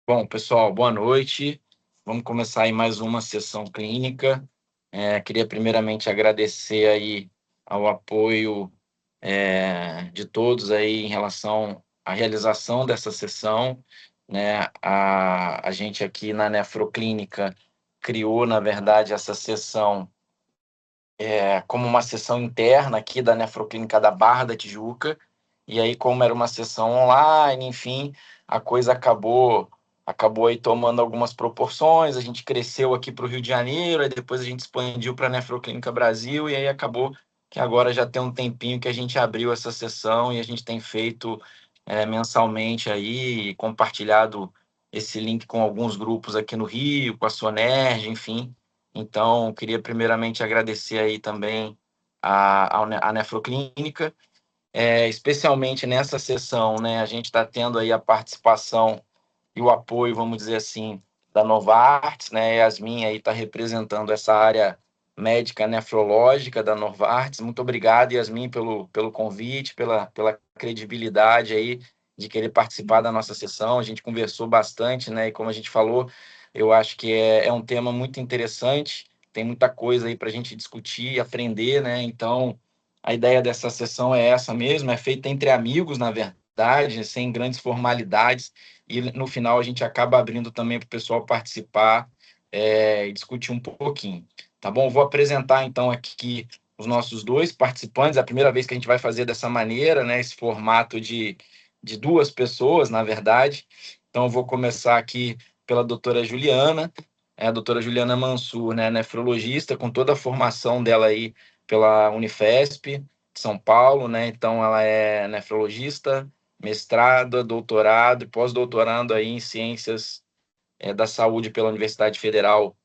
Bom, pessoal, boa noite. Vamos começar aí mais uma sessão clínica. Queria primeiramente agradecer aí ao apoio de todos aí em relação à realização dessa sessão, né? A gente aqui na Nefroclínica criou, na verdade, essa sessão como uma sessão interna aqui da Nefroclínica da Barra da Tijuca, e aí como era uma sessão online, enfim, a coisa acabou aí tomando algumas proporções, a gente cresceu aqui para o Rio de Janeiro, aí depois a gente expandiu para a Nefroclínica Brasil, e aí acabou que agora já tem um tempinho que a gente abriu essa sessão e a gente tem feito mensalmente aí, compartilhado esse link com alguns grupos aqui no Rio, com a Sonerj, enfim. Então, queria primeiramente agradecer aí também a Nefroclínica, especialmente nessa sessão, né? A gente está tendo aí a participação e o apoio, vamos dizer assim, da Novartis, né? Yasmin aí está representando essa área médica nefrológica da Novartis. Muito obrigado, Yasmin, pelo convite, pela credibilidade aí de querer participar da nossa sessão. A gente conversou bastante, né? E como a gente falou, eu acho que é um tema muito interessante, tem muita coisa aí para a gente discutir e aprender, né? Então, a ideia dessa sessão é essa mesmo, é feita entre amigos, na verdade, sem grandes formalidades, e no final a gente acaba abrindo também para o pessoal participar e discutir um pouquinho. Tá bom? Vou apresentar então aqui os nossos dois participantes, é a primeira vez que a gente vai fazer dessa maneira, né? Esse formato de duas pessoas, na verdade. Então, eu vou começar aqui pela doutora Juliana, a doutora Juliana Mansur, né? Nefrologista, com toda a formação dela aí pela Unifesp de São Paulo, né? Então, ela é nefrologista, mestrado, doutorado e pós-doutorando aí em ciências da saúde pela Universidade Federal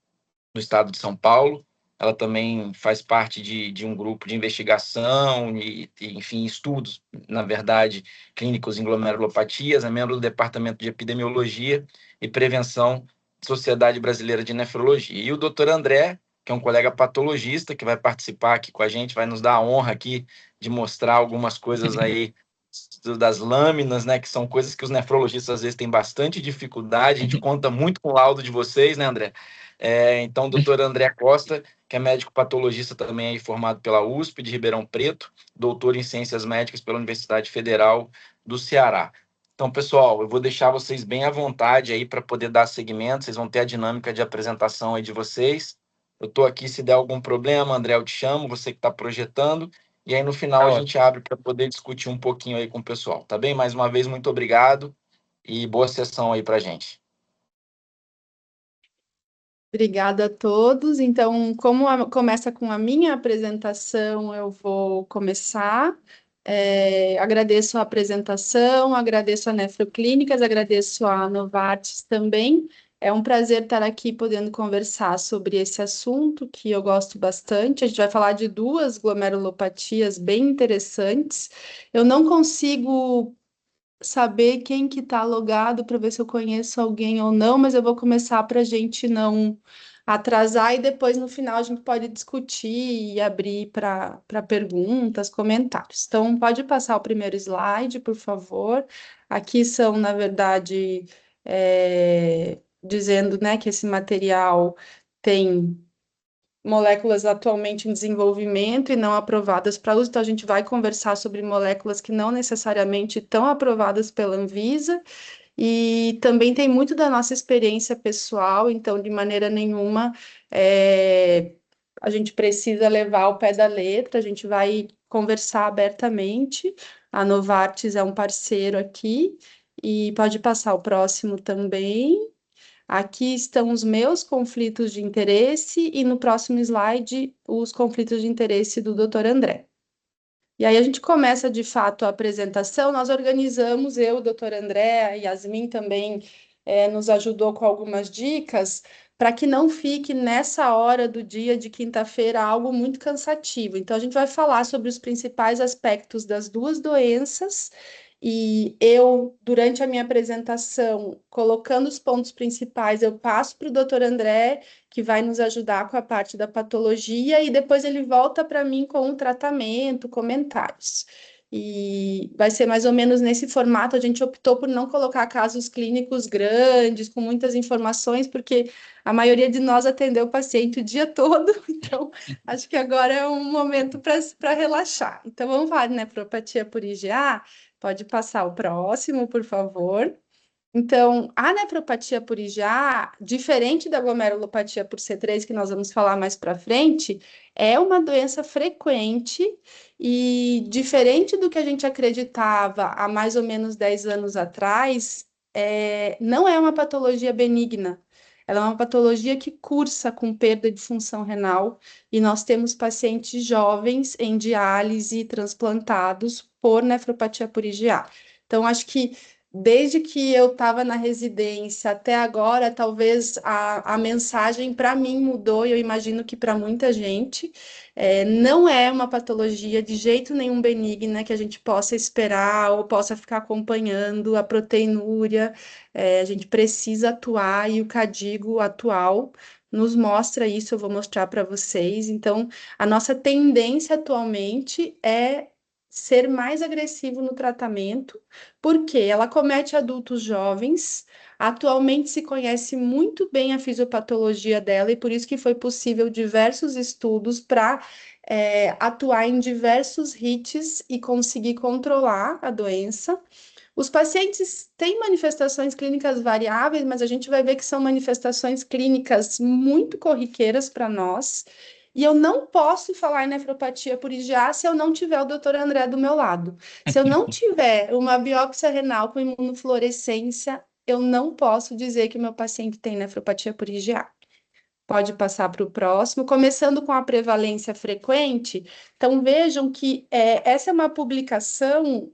do Estado de São Paulo. Ela também faz parte de um grupo de investigação enfim, estudos, na verdade, clínicos em glomerulopatias, é membro do Departamento de Epidemiologia e Prevenção da Sociedade Brasileira de Nefrologia. E o doutor André, que é um colega patologista que vai participar aqui com a gente, vai nos dar a honra aqui de mostrar algumas coisas aí das lâminas, né, que são coisas que os nefrologistas às vezes têm bastante dificuldade. A gente conta muito com o laudo de vocês, né, André? Então, o doutor André Costa, que é médico patologista também aí, formado pela USP de Ribeirão Preto, doutor em Ciências Médicas pela Universidade Federal do Ceará. Então, pessoal, eu vou deixar vocês bem à vontade aí para poder dar seguimento, vocês vão ter a dinâmica de apresentação aí de vocês. Eu estou aqui, se der algum problema, André, eu te chamo, você que está projetando, e aí no final Tá a ótimo. gente abre para poder discutir um pouquinho aí com o pessoal, tá bem? Mais uma vez, muito obrigado e boa sessão aí para a gente. Obrigada a todos. Então, começa com a minha apresentação, eu vou começar. Agradeço a apresentação, agradeço a Nefroclínicas, agradeço a Novartis também. É um prazer estar aqui podendo conversar sobre esse assunto que eu gosto bastante. A gente vai falar de duas glomerulopatias bem interessantes. Eu não consigo saber quem que está logado para ver se eu conheço alguém ou não, mas eu vou começar para a gente não atrasar e depois no final a gente pode discutir e abrir para perguntas, comentários. Então, pode passar o primeiro slide, por favor. Aqui são, na verdade, dizendo, né, que esse material tem moléculas atualmente em desenvolvimento e não aprovadas para uso, então a gente vai conversar sobre moléculas que não necessariamente estão aprovadas pela Anvisa, e também tem muito da nossa experiência pessoal, então de maneira nenhuma a gente precisa levar ao pé da letra, a gente vai conversar abertamente, a Novartis é um parceiro aqui, e pode passar o próximo também. Aqui estão os meus conflitos de interesse e no próximo slide os conflitos de interesse do Dr. André. E aí a gente começa de fato a apresentação, nós organizamos, eu, o Dr. André, a Yasmin também nos ajudou com algumas dicas, para que não fique nessa hora do dia de quinta-feira algo muito cansativo. Então a gente vai falar sobre os principais aspectos das duas doenças, e eu, durante a minha apresentação, colocando os pontos principais, eu passo para o Dr. André, que vai nos ajudar com a parte da patologia, e depois ele volta para mim com o tratamento, comentários. e vai ser mais ou menos nesse formato. A gente optou por não colocar casos clínicos grandes, com muitas informações, porque a maioria de nós atendeu o paciente o dia todo, então acho que agora é um momento para relaxar. Então vamos falar de nefropatia por IgA. Pode passar o próximo, por favor. Então, a nefropatia por IgA, diferente da glomerulopatia por C3, que nós vamos falar mais para frente, é uma doença frequente e diferente do que a gente acreditava há mais ou menos 10 anos atrás, não é uma patologia benigna. Ela é uma patologia que cursa com perda de função renal e nós temos pacientes jovens em diálise transplantados por nefropatia por IgA. Então, acho que desde que eu estava na residência até agora, talvez a mensagem para mim mudou, e eu imagino que para muita gente, não é uma patologia de jeito nenhum benigna que a gente possa esperar ou possa ficar acompanhando a proteinúria. A gente precisa atuar e o CADIGO atual nos mostra isso, eu vou mostrar para vocês. Então, a nossa tendência atualmente é ser mais agressivo no tratamento, porque ela comete adultos jovens. Atualmente se conhece muito bem a fisiopatologia dela e por isso que foi possível diversos estudos para atuar em diversos HITs e conseguir controlar a doença. Os pacientes têm manifestações clínicas variáveis, mas a gente vai ver que são manifestações clínicas muito corriqueiras para nós. E eu não posso falar em nefropatia por IgA se eu não tiver o doutor André do meu lado. Se eu não tiver uma biópsia renal com imunofluorescência, eu não posso dizer que o meu paciente tem nefropatia por IgA. Pode passar para o próximo, começando com a prevalência frequente. Então, vejam que essa é uma publicação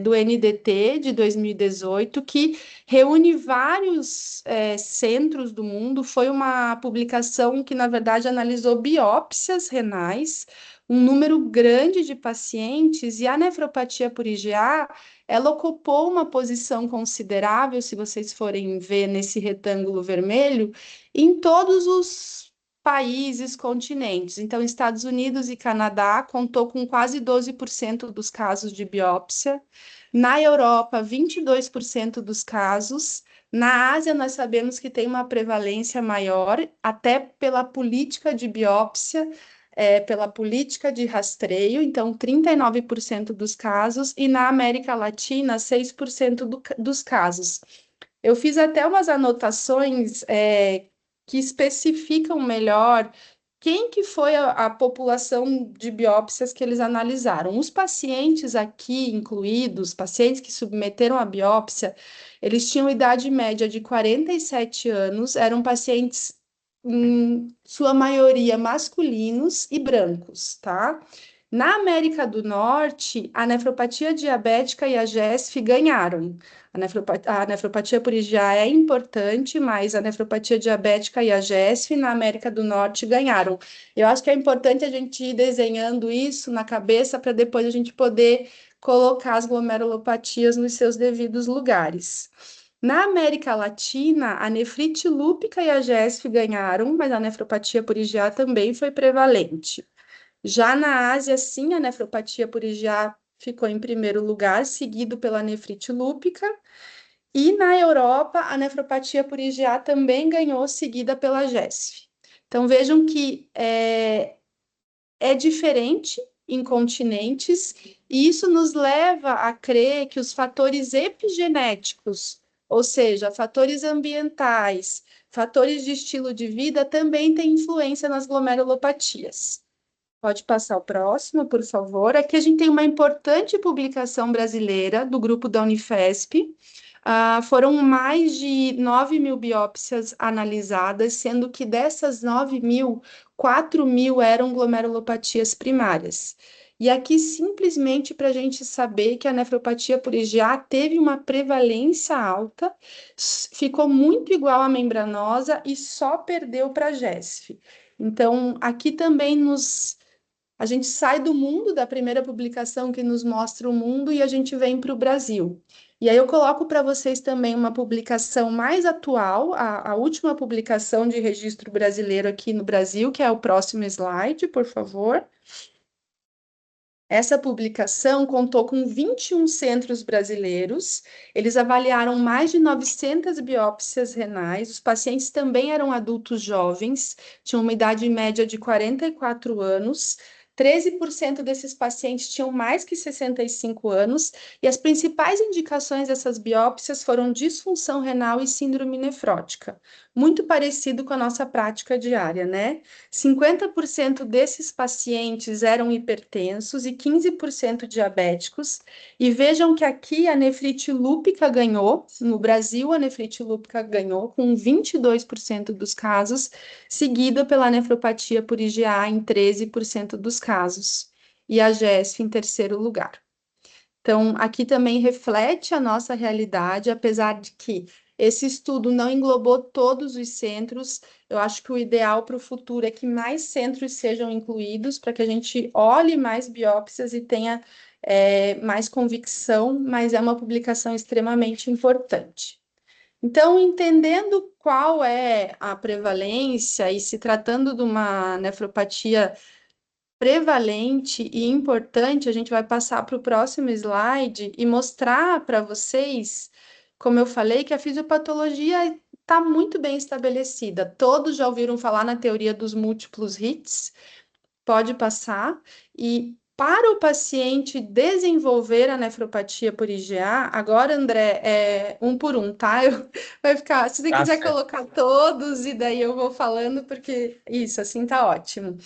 do NDT de 2018, que reúne vários centros do mundo. Foi uma publicação que, na verdade, analisou biópsias renais, um número grande de pacientes, e a nefropatia por IgA, ela ocupou uma posição considerável, se vocês forem ver nesse retângulo vermelho, em todos os países, continentes. Então, Estados Unidos e Canadá contou com quase 12% dos casos de biópsia. Na Europa, 22% dos casos. Na Ásia, nós sabemos que tem uma prevalência maior, até pela política de biópsia, pela política de rastreio, então 39% dos casos, e na América Latina, 6% dos casos. Eu fiz até umas anotações que especificam melhor quem que foi a população de biópsias que eles analisaram. Os pacientes aqui incluídos, pacientes que submeteram a biópsia, eles tinham idade média de 47 anos, eram pacientes, em sua maioria, masculinos e brancos, tá? Na América do Norte, a nefropatia diabética e a GESF ganharam. A nefropatia por IgA é importante, mas a nefropatia diabética e a GESF na América do Norte ganharam. Eu acho que é importante a gente ir desenhando isso na cabeça para depois a gente poder colocar as glomerulopatias nos seus devidos lugares. Na América Latina, a nefrite lúpica e a GESF ganharam, mas a nefropatia por IgA também foi prevalente. Já na Ásia, sim, a nefropatia por IgA ficou em primeiro lugar, seguido pela nefrite lúpica. E na Europa, a nefropatia por IgA também ganhou, seguida pela GESF. Então, vejam que é diferente em continentes, e isso nos leva a crer que os fatores epigenéticos, ou seja, fatores ambientais, fatores de estilo de vida, também têm influência nas glomerulopatias. Pode passar o próximo, por favor. Aqui a gente tem uma importante publicação brasileira do grupo da Unifesp. Foram mais de 9.000 biópsias analisadas, sendo que dessas 9.000, 4.000 eram glomerulopatias primárias. E aqui, simplesmente para a gente saber que a nefropatia por IgA teve uma prevalência alta, ficou muito igual à membranosa e só perdeu para a GESF. Então, aqui também a gente sai do mundo da primeira publicação que nos mostra o mundo e a gente vem para o Brasil. E aí eu coloco para vocês também uma publicação mais atual, a última publicação de registro brasileiro aqui no Brasil, que é o próximo slide, por favor. Essa publicação contou com 21 centros brasileiros, eles avaliaram mais de 900 biópsias renais, os pacientes também eram adultos jovens, tinham uma idade média de 44 anos, 13% desses pacientes tinham mais que 65 anos, e as principais indicações dessas biópsias foram disfunção renal e síndrome nefrótica, muito parecido com a nossa prática diária, né? 50% desses pacientes eram hipertensos e 15% diabéticos. E vejam que aqui a nefrite lúpica ganhou, no Brasil a nefrite lúpica ganhou com 22% dos casos, seguida pela nefropatia por IgA em 13% dos casos, e a GESF em terceiro lugar. Então, aqui também reflete a nossa realidade, apesar de que esse estudo não englobou todos os centros. Eu acho que o ideal para o futuro é que mais centros sejam incluídos, para que a gente olhe mais biópsias e tenha mais convicção, mas é uma publicação extremamente importante. Então, entendendo qual é a prevalência e se tratando de uma nefropatia prevalente e importante, a gente vai passar para o próximo slide e mostrar para vocês, como eu falei, que a fisiopatologia está muito bem estabelecida. Todos já ouviram falar na teoria dos múltiplos hits, pode passar, e para o paciente desenvolver a nefropatia por IgA, agora, André, é um por um, tá? Vai ficar, se você Tá quiser certo. colocar todos, e daí eu vou falando, porque isso, assim tá ótimo.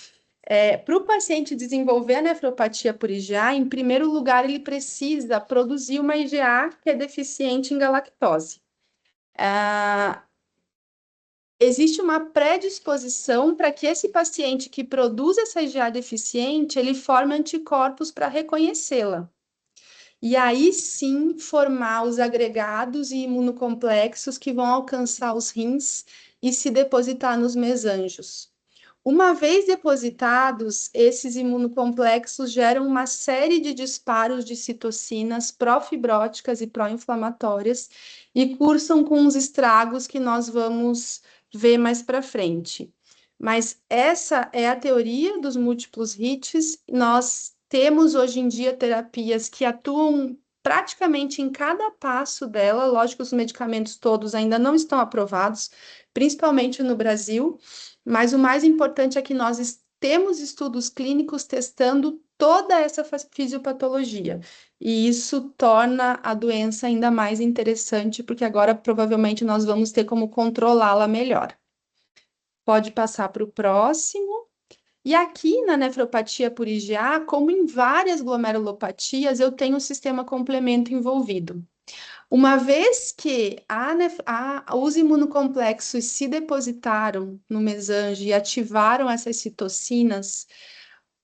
Para o paciente desenvolver a nefropatia por IgA, em primeiro lugar, ele precisa produzir uma IgA que é deficiente em galactose. Existe uma predisposição para que esse paciente que produz essa IgA deficiente, ele forme anticorpos para reconhecê-la. E aí sim formar os agregados e imunocomplexos que vão alcançar os rins e se depositar nos mesangios. Uma vez depositados, esses imunocomplexos geram uma série de disparos de citocinas pró-fibróticas e pró-inflamatórias e cursam com os estragos que nós vamos ver mais para frente. Mas essa é a teoria dos múltiplos hits. Nós temos hoje em dia terapias que atuam praticamente em cada passo dela. Lógico, os medicamentos todos ainda não estão aprovados, principalmente no Brasil. Mas o mais importante é que nós temos estudos clínicos testando toda essa fisiopatologia. E isso torna a doença ainda mais interessante, porque agora provavelmente nós vamos ter como controlá-la melhor. Pode passar para o próximo. E aqui na nefropatia por IgA, como em várias glomerulopatias, eu tenho o sistema complemento envolvido. Uma vez que os imunocomplexos se depositaram no mesange e ativaram essas citocinas,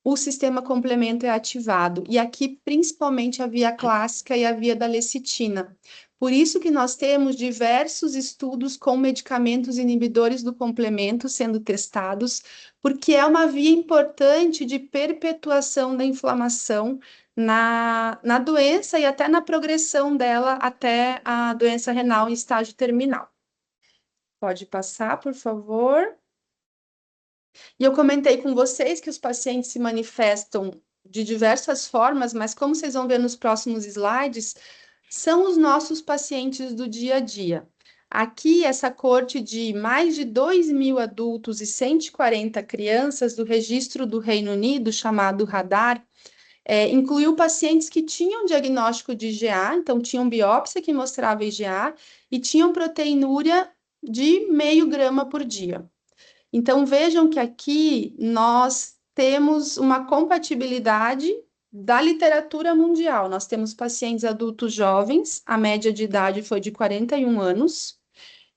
o sistema complemento é ativado. E aqui, principalmente, a via clássica e a via da lecitina. Por isso que nós temos diversos estudos com medicamentos inibidores do complemento sendo testados, porque é uma via importante de perpetuação da inflamação na doença e até na progressão dela até a doença renal em estágio terminal. Pode passar, por favor. E eu comentei com vocês que os pacientes se manifestam de diversas formas, mas como vocês vão ver nos próximos slides, são os nossos pacientes do dia a dia. Aqui, essa corte de mais de 2.000 adultos e 140 crianças do registro do Reino Unido, chamado RADAR, incluiu pacientes que tinham diagnóstico de IgA, então tinham biópsia que mostrava IgA, e tinham proteinúria de 0,5 grama por dia. Então, vejam que aqui nós temos uma compatibilidade da literatura mundial. Nós temos pacientes adultos jovens, a média de idade foi de 41 anos,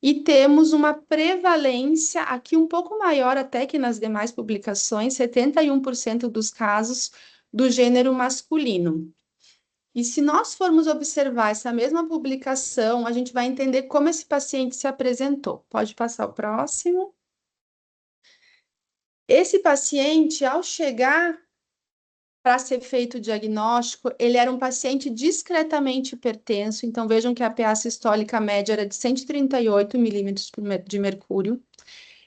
e temos uma prevalência aqui um pouco maior até que nas demais publicações, 71% dos casos do gênero masculino. E se nós formos observar essa mesma publicação, a gente vai entender como esse paciente se apresentou. Pode passar o próximo. Esse paciente, ao chegar para ser feito o diagnóstico, ele era um paciente discretamente hipertenso, então vejam que a PA sistólica média era de 138 milímetros de mercúrio.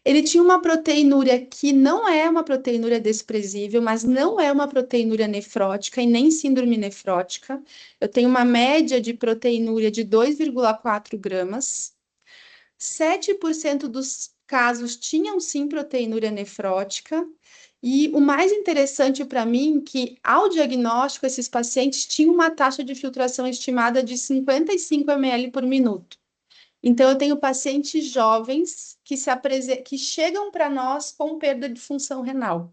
Ele tinha uma proteinúria que não é uma proteinúria desprezível, mas não é uma proteinúria nefrótica e nem síndrome nefrótica. Eu tenho uma média de proteinúria de 2,4 gramas. 7% dos casos tinham sim proteinúria nefrótica. E o mais interessante para mim é que, ao diagnóstico, esses pacientes tinham uma taxa de filtração estimada de 55 ml por minuto. Então, eu tenho pacientes jovens que chegam para nós com perda de função renal.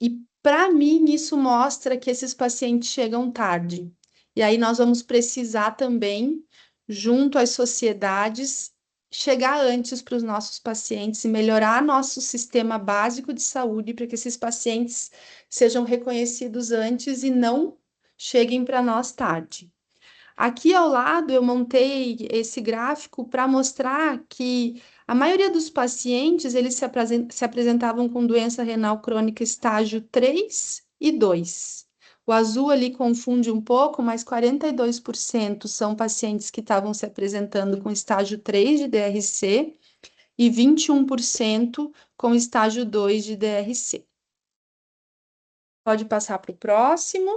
E, para mim, isso mostra que esses pacientes chegam tarde. E aí, nós vamos precisar também, junto às sociedades, chegar antes para os nossos pacientes e melhorar nosso sistema básico de saúde para que esses pacientes sejam reconhecidos antes e não cheguem para nós tarde. Aqui ao lado eu montei esse gráfico para mostrar que a maioria dos pacientes eles se apresentavam com doença renal crônica estágio 3 e 2. O azul ali confunde um pouco, mas 42% são pacientes que estavam se apresentando com estágio 3 de DRC e 21% com estágio 2 de DRC. Pode passar para o próximo.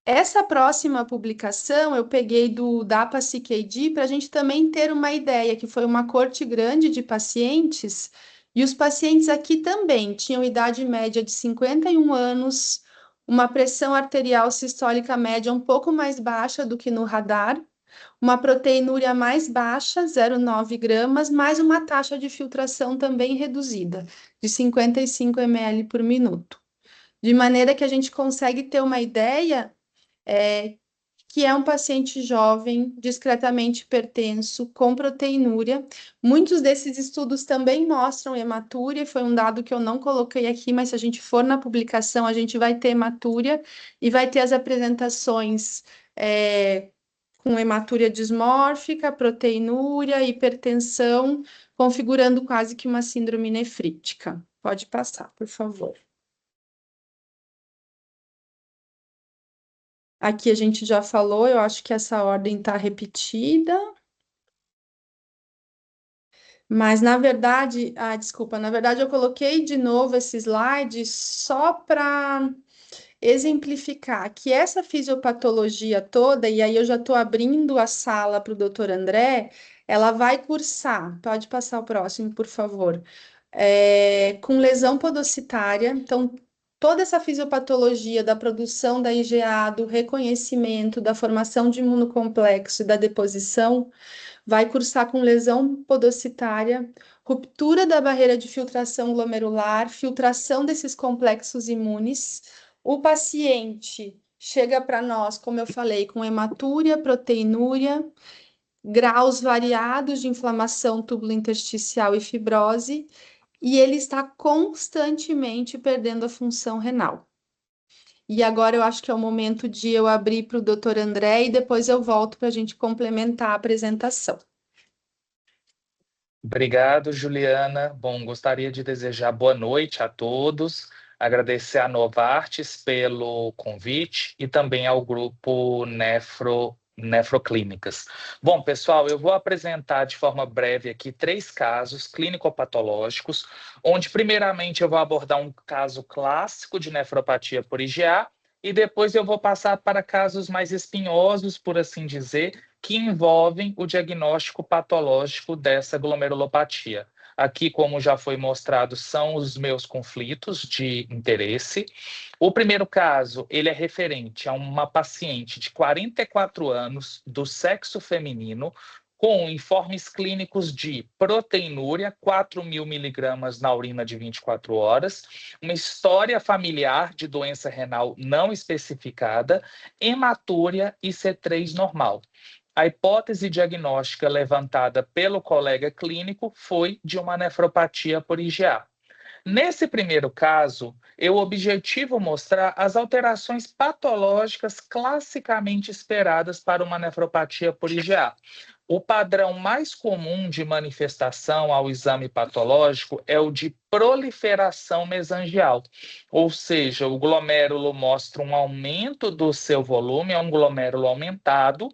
Essa próxima publicação eu peguei do DAPA-CKD para a gente também ter uma ideia, que foi uma corte grande de pacientes, e os pacientes aqui também tinham idade média de 51 anos, uma pressão arterial sistólica média um pouco mais baixa do que no radar, uma proteinúria mais baixa, 0,9 gramas, mais uma taxa de filtração também reduzida, de 55 ml por minuto. De maneira que a gente consegue ter uma ideia que é um paciente jovem, discretamente hipertenso, com proteinúria. Muitos desses estudos também mostram hematúria, foi um dado que eu não coloquei aqui, mas se a gente for na publicação, a gente vai ter hematúria e vai ter as apresentações com hematúria dismórfica, proteinúria, hipertensão, configurando quase que uma síndrome nefrítica. Pode passar, por favor. Aqui a gente já falou, eu acho que essa ordem está repetida. Mas, na verdade, desculpa, na verdade eu coloquei de novo esse slide só para exemplificar que essa fisiopatologia toda, e aí eu já estou abrindo a sala para o doutor André, ela vai cursar, pode passar o próximo, por favor, com lesão podocitária, então toda essa fisiopatologia da produção da IgA, do reconhecimento, da formação de imunocomplexo e da deposição, vai cursar com lesão podocitária, ruptura da barreira de filtração glomerular, filtração desses complexos imunes. O paciente chega para nós, como eu falei, com hematúria, proteinúria, graus variados de inflamação tubulointersticial e fibrose, e ele está constantemente perdendo a função renal. E agora eu acho que é o momento de eu abrir para o doutor André e depois eu volto para a gente complementar a apresentação. Obrigado, Juliana. Bom, gostaria de desejar boa noite a todos, agradecer a Novartis pelo convite e também ao grupo Nefroclínicas. Bom, pessoal, eu vou apresentar de forma breve aqui 3 casos clínico-patológicos, onde primeiramente eu vou abordar um caso clássico de nefropatia por IgA e depois eu vou passar para casos mais espinhosos, por assim dizer, que envolvem o diagnóstico patológico dessa glomerulopatia. Aqui, como já foi mostrado, são os meus conflitos de interesse. O primeiro caso, ele é referente a uma paciente de 44 anos, do sexo feminino, com informes clínicos de proteinúria, 4.000 miligramas na urina de 24 horas, uma história familiar de doença renal não especificada, hematúria e C3 normal. A hipótese diagnóstica levantada pelo colega clínico foi de uma nefropatia por IgA. Nesse primeiro caso, eu objetivo mostrar as alterações patológicas classicamente esperadas para uma nefropatia por IgA. O padrão mais comum de manifestação ao exame patológico é o de proliferação mesangial, ou seja, o glomérulo mostra um aumento do seu volume, é um glomérulo aumentado,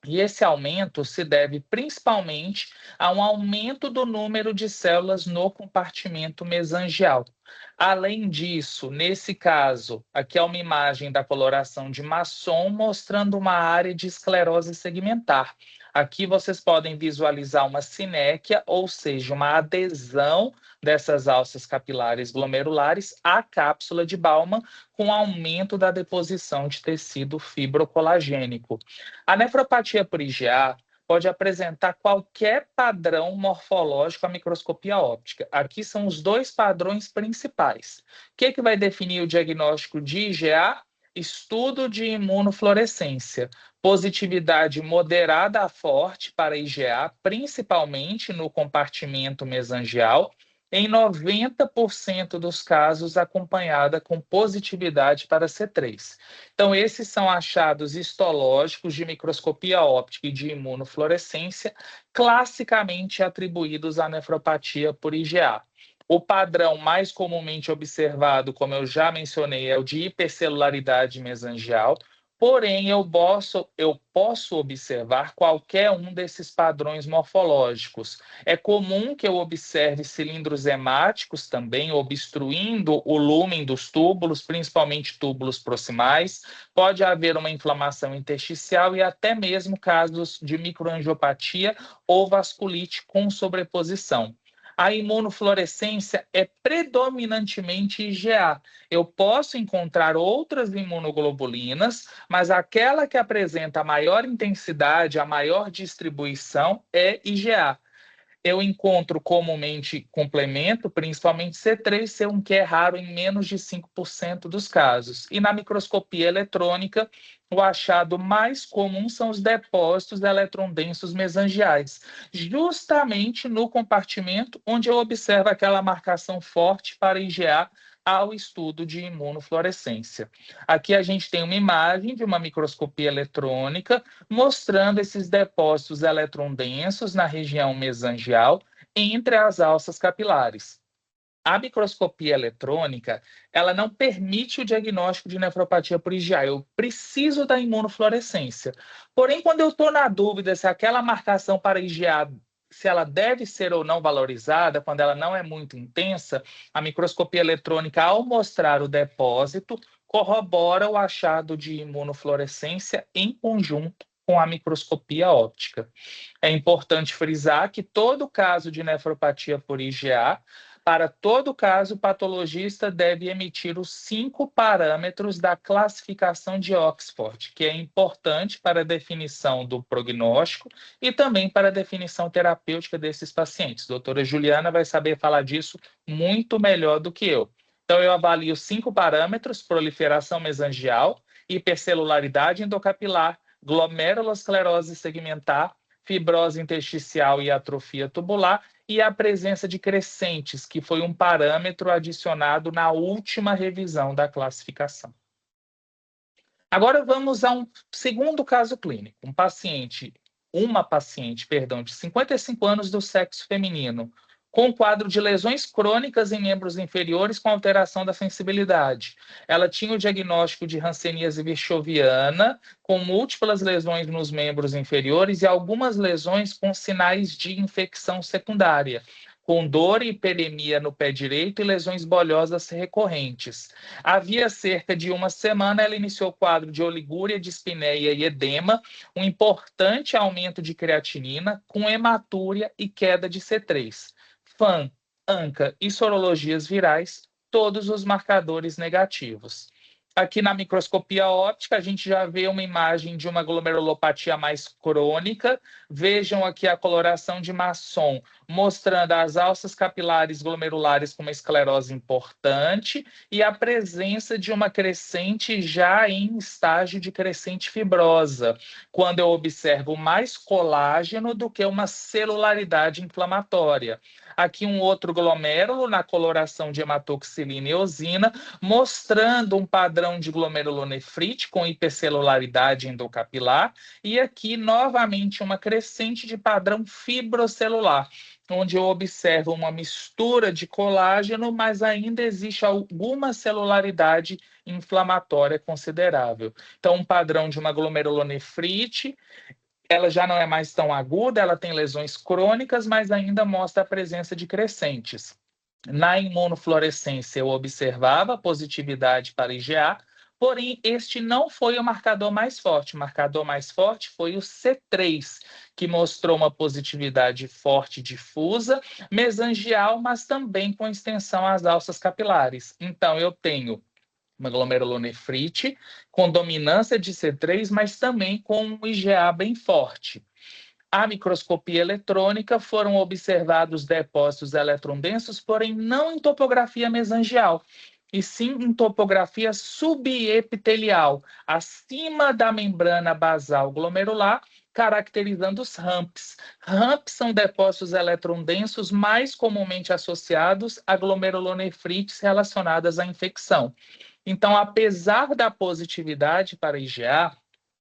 E esse aumento se deve principalmente a um aumento do número de células no compartimento mesangial. Além disso, nesse caso, aqui é uma imagem da coloração de Masson mostrando uma área de esclerose segmentar. Aqui vocês podem visualizar uma sinéquia, ou seja, uma adesão dessas alças capilares glomerulares à cápsula de Bowman, com aumento da deposição de tecido fibrocolagênico. A nefropatia por IgA pode apresentar qualquer padrão morfológico à microscopia óptica. Aqui são os dois padrões principais. O que vai definir o diagnóstico de IgA? Estudo de imunofluorescência. Positividade moderada a forte para IgA, principalmente no compartimento mesangial, em 90% dos casos acompanhada com positividade para C3. Então, esses são achados histológicos de microscopia óptica e de imunofluorescência, classicamente atribuídos à nefropatia por IgA. O padrão mais comumente observado, como eu já mencionei, é o de hipercelularidade mesangial, porém eu posso observar qualquer um desses padrões morfológicos. É comum que eu observe cilindros hemáticos também, obstruindo o lúmen dos túbulos, principalmente túbulos proximais. Pode haver uma inflamação intersticial e até mesmo casos de microangiopatia ou vasculite com sobreposição. A imunofluorescência é predominantemente IgA. Eu posso encontrar outras imunoglobulinas, mas aquela que apresenta a maior intensidade, a maior distribuição é IgA. Eu encontro comumente complemento, principalmente C3, C1, que é raro em menos de 5% dos casos. E na microscopia eletrônica, o achado mais comum são os depósitos eletrondensos mesangiais, justamente no compartimento onde eu observo aquela marcação forte para IgA ao estudo de imunofluorescência. Aqui a gente tem uma imagem de uma microscopia eletrônica mostrando esses depósitos eletrondensos na região mesangial entre as alças capilares. A microscopia eletrônica, ela não permite o diagnóstico de nefropatia por IgA. Eu preciso da imunofluorescência. Porém, quando eu estou na dúvida se aquela marcação para IgA, se ela deve ser ou não valorizada, quando ela não é muito intensa, a microscopia eletrônica, ao mostrar o depósito, corrobora o achado de imunofluorescência em conjunto com a microscopia óptica. É importante frisar que todo caso de nefropatia por IgA, para todo caso, o patologista deve emitir os 5 parâmetros da classificação de Oxford, que é importante para a definição do prognóstico e também para a definição terapêutica desses pacientes. A doutora Juliana vai saber falar disso muito melhor do que eu. Então, eu avalio 5 parâmetros: proliferação mesangial, hipercelularidade endocapilar, glomerulosclerose segmentar, fibrose intersticial e atrofia tubular, e a presença de crescentes, que foi um parâmetro adicionado na última revisão da classificação. Agora vamos a um segundo caso clínico. Uma paciente, de 55 anos do sexo feminino, com quadro de lesões crônicas em membros inferiores com alteração da sensibilidade. Ela tinha o diagnóstico de hanseníase virchoviana, com múltiplas lesões nos membros inferiores e algumas lesões com sinais de infecção secundária, com dor e hiperemia no pé direito e lesões bolhosas recorrentes. Havia cerca de uma semana, ela iniciou o quadro de oligúria, dispneia e edema, um importante aumento de creatinina, com hematúria e queda de C3. FAM, ANCA e sorologias virais, todos os marcadores negativos. Aqui na microscopia óptica, a gente já vê uma imagem de uma glomerulopatia mais crônica. Vejam aqui a coloração de Masson, mostrando as alças capilares glomerulares com uma esclerose importante e a presença de uma crescente já em estágio de crescente fibrosa, quando eu observo mais colágeno do que uma celularidade inflamatória. Aqui um outro glomérulo na coloração de hematoxilina e eosina, mostrando um padrão de glomerulonefrite com hipercelularidade endocapilar, e aqui novamente uma crescente de padrão fibrocelular, onde eu observo uma mistura de colágeno, mas ainda existe alguma celularidade inflamatória considerável. Então, um padrão de uma glomerulonefrite ela já não é mais tão aguda, ela tem lesões crônicas, mas ainda mostra a presença de crescentes. Na imunofluorescência, eu observava positividade para IgA, porém, este não foi o marcador mais forte. O marcador mais forte foi o C3, que mostrou uma positividade forte difusa, mesangial, mas também com extensão às alças capilares. Então, eu tenho uma glomerulonefrite com dominância de C3, mas também com um IgA bem forte. A microscopia eletrônica foram observados depósitos eletrondensos, porém não em topografia mesangial, e sim em topografia subepitelial, acima da membrana basal glomerular, caracterizando os ramps. Ramps são depósitos eletrondensos mais comumente associados a glomerulonefrites relacionadas à infecção. Então, apesar da positividade para IgA,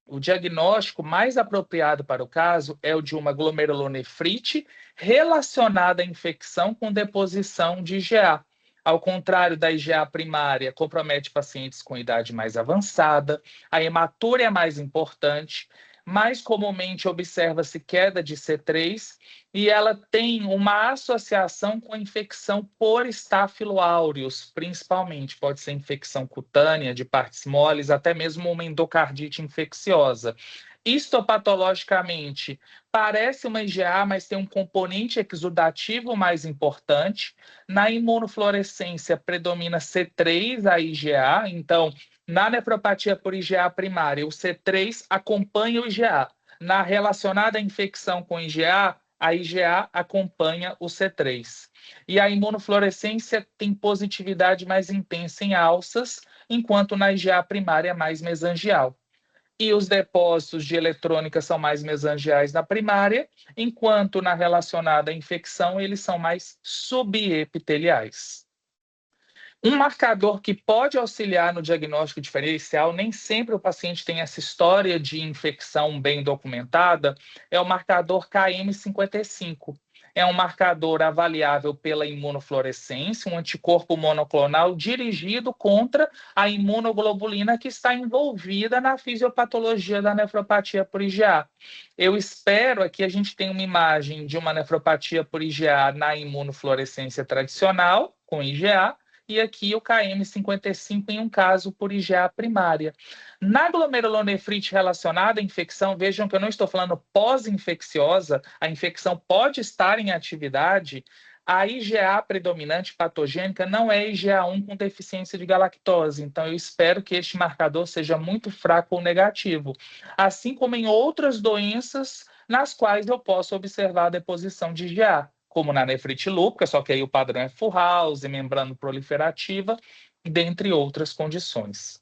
o diagnóstico mais apropriado para o caso é o de uma glomerulonefrite relacionada à infecção com deposição de IgA. Ao contrário da IgA primária, compromete pacientes com idade mais avançada, a hematúria é mais importante, mais comumente observa-se queda de C3 e ela tem uma associação com a infecção por Staphylo aureus, principalmente. Pode ser infecção cutânea, de partes moles, até mesmo uma endocardite infecciosa. Histopatologicamente, parece uma IgA, mas tem um componente exudativo mais importante. Na imunofluorescência, predomina C3, a IgA. Então, na nefropatia por IgA primária, o C3 acompanha o IgA. Na relacionada à infecção com IgA, a IgA acompanha o C3. E a imunofluorescência tem positividade mais intensa em alças, enquanto na IgA primária é mais mesangial. E os depósitos de eletrônica são mais mesangiais na primária, enquanto na relacionada à infecção eles são mais subepiteliais. Um marcador que pode auxiliar no diagnóstico diferencial, nem sempre o paciente tem essa história de infecção bem documentada, é o marcador KM55. É um marcador avaliável pela imunofluorescência, um anticorpo monoclonal dirigido contra a imunoglobulina que está envolvida na fisiopatologia da nefropatia por IgA. Eu espero que a gente tenha uma imagem de uma nefropatia por IgA na imunofluorescência tradicional, com IgA, e aqui o KM55 em um caso por IgA primária. Na glomerulonefrite relacionada à infecção, vejam que eu não estou falando pós-infecciosa, a infecção pode estar em atividade, a IgA predominante patogênica não é IgA1 com deficiência de galactose, então eu espero que este marcador seja muito fraco ou negativo, assim como em outras doenças nas quais eu posso observar a deposição de IgA, como na nefrite lúpica, só que aí o padrão é Furhouse, membrana proliferativa, dentre outras condições.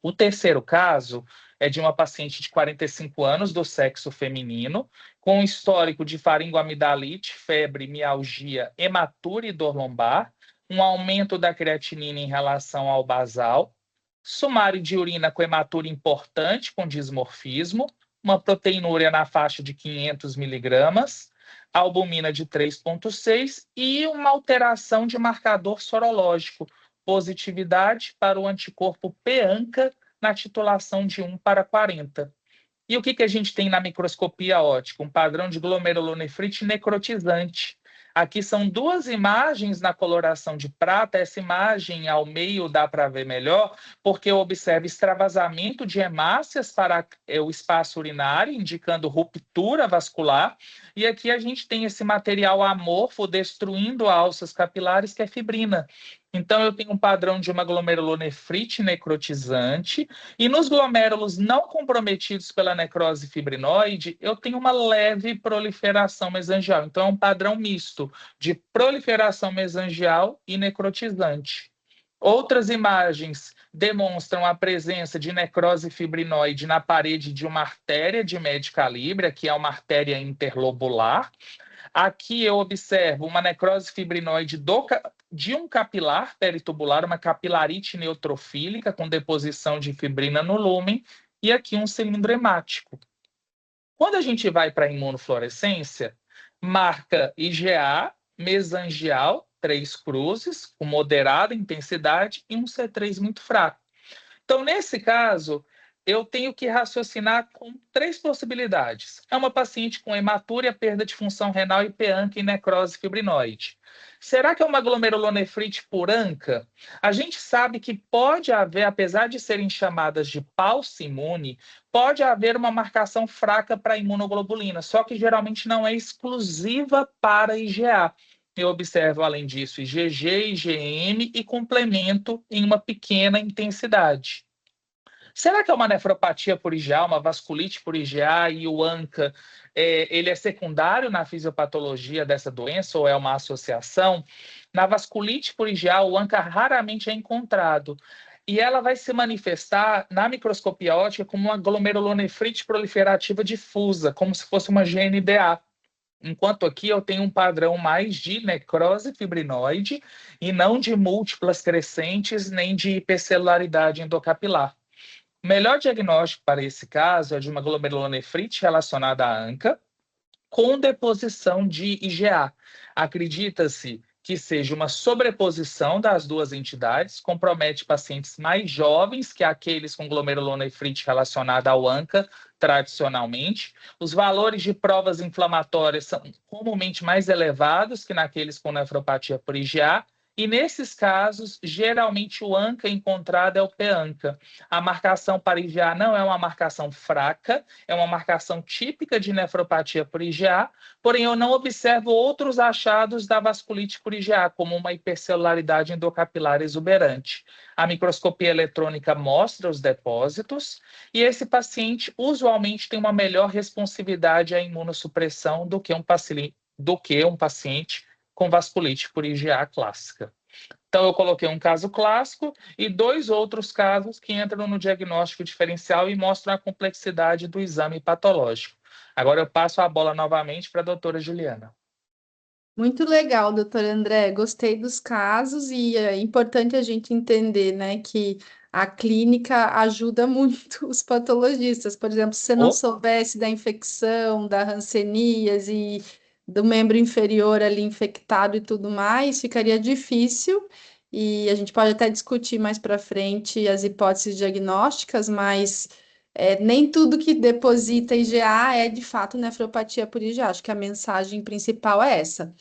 O terceiro caso é de uma paciente de 45 anos do sexo feminino, com histórico de faringoamidalite, febre, mialgia, hematúria e dor lombar, um aumento da creatinina em relação ao basal, sumário de urina com hematúria importante, com dismorfismo, uma proteinúria na faixa de 500 miligramas, albumina de 3,6 e uma alteração de marcador sorológico, positividade para o anticorpo P-ANCA na titulação de 1/40. E o que a gente tem na microscopia óptica? Um padrão de glomerulonefrite necrotizante. Aqui são duas imagens na coloração de prata. Essa imagem ao meio dá para ver melhor, porque eu observo extravasamento de hemácias para o espaço urinário, indicando ruptura vascular. E aqui a gente tem esse material amorfo destruindo alças capilares, que é fibrina. Então, eu tenho um padrão de uma glomerulonefrite necrotizante, e nos glomérulos não comprometidos pela necrose fibrinoide, eu tenho uma leve proliferação mesangial. Então, é um padrão misto de proliferação mesangial e necrotizante. Outras imagens demonstram a presença de necrose fibrinoide na parede de uma artéria de médio calibre, que é uma artéria interlobular. Aqui eu observo uma necrose fibrinoide de um capilar peritubular, uma capilarite neutrofílica com deposição de fibrina no lúmen, e aqui um cilindro hemático. Quando a gente vai para a imunofluorescência, marca IgA mesangial, 3 cruzes, com moderada intensidade, e um C3 muito fraco. Então, nesse caso, eu tenho que raciocinar com 3 possibilidades. É uma paciente com hematúria, perda de função renal e PANCA e necrose fibrinoide. Será que é uma glomerulonefrite por ANCA? A gente sabe que pode haver, apesar de serem chamadas de falsa imune, pode haver uma marcação fraca para a imunoglobulina, só que geralmente não é exclusiva para IgA. Eu observo, além disso, IgG, IgM e complemento em uma pequena intensidade. Será que é uma nefropatia por IgA, uma vasculite por IgA e o ANCA, ele é secundário na fisiopatologia dessa doença ou é uma associação? Na vasculite por IgA, o ANCA raramente é encontrado. E ela vai se manifestar na microscopia óptica como uma glomerulonefrite proliferativa difusa, como se fosse uma GNDA. Enquanto aqui eu tenho um padrão mais de necrose fibrinoide e não de múltiplas crescentes nem de hipercelularidade endocapilar. O melhor diagnóstico para esse caso é de uma glomerulonefrite relacionada à ANCA, com deposição de IgA. Acredita-se que seja uma sobreposição das duas entidades, compromete pacientes mais jovens que aqueles com glomerulonefrite relacionada ao ANCA, tradicionalmente. Os valores de provas inflamatórias são comumente mais elevados que naqueles com nefropatia por IgA, e nesses casos, geralmente o ANCA encontrado é o PANCA. A marcação para IgA não é uma marcação fraca, é uma marcação típica de nefropatia por IgA, porém eu não observo outros achados da vasculite por IgA, como uma hipercelularidade endocapilar exuberante. A microscopia eletrônica mostra os depósitos e esse paciente usualmente tem uma melhor responsividade à imunossupressão do que um paciente com vasculite por IgA clássica. Então, eu coloquei um caso clássico e 2 outros casos que entram no diagnóstico diferencial e mostram a complexidade do exame patológico. Agora eu passo a bola novamente para a doutora Juliana. Muito legal, doutor André. Gostei dos casos e é importante a gente entender, né, que a clínica ajuda muito os patologistas. Por exemplo, se você não soubesse da infecção, da hanseníase e do membro inferior ali infectado e tudo mais, ficaria difícil. E a gente pode até discutir mais para frente as hipóteses diagnósticas, mas nem tudo que deposita IgA é de fato nefropatia por IgA. Acho que a mensagem principal é essa.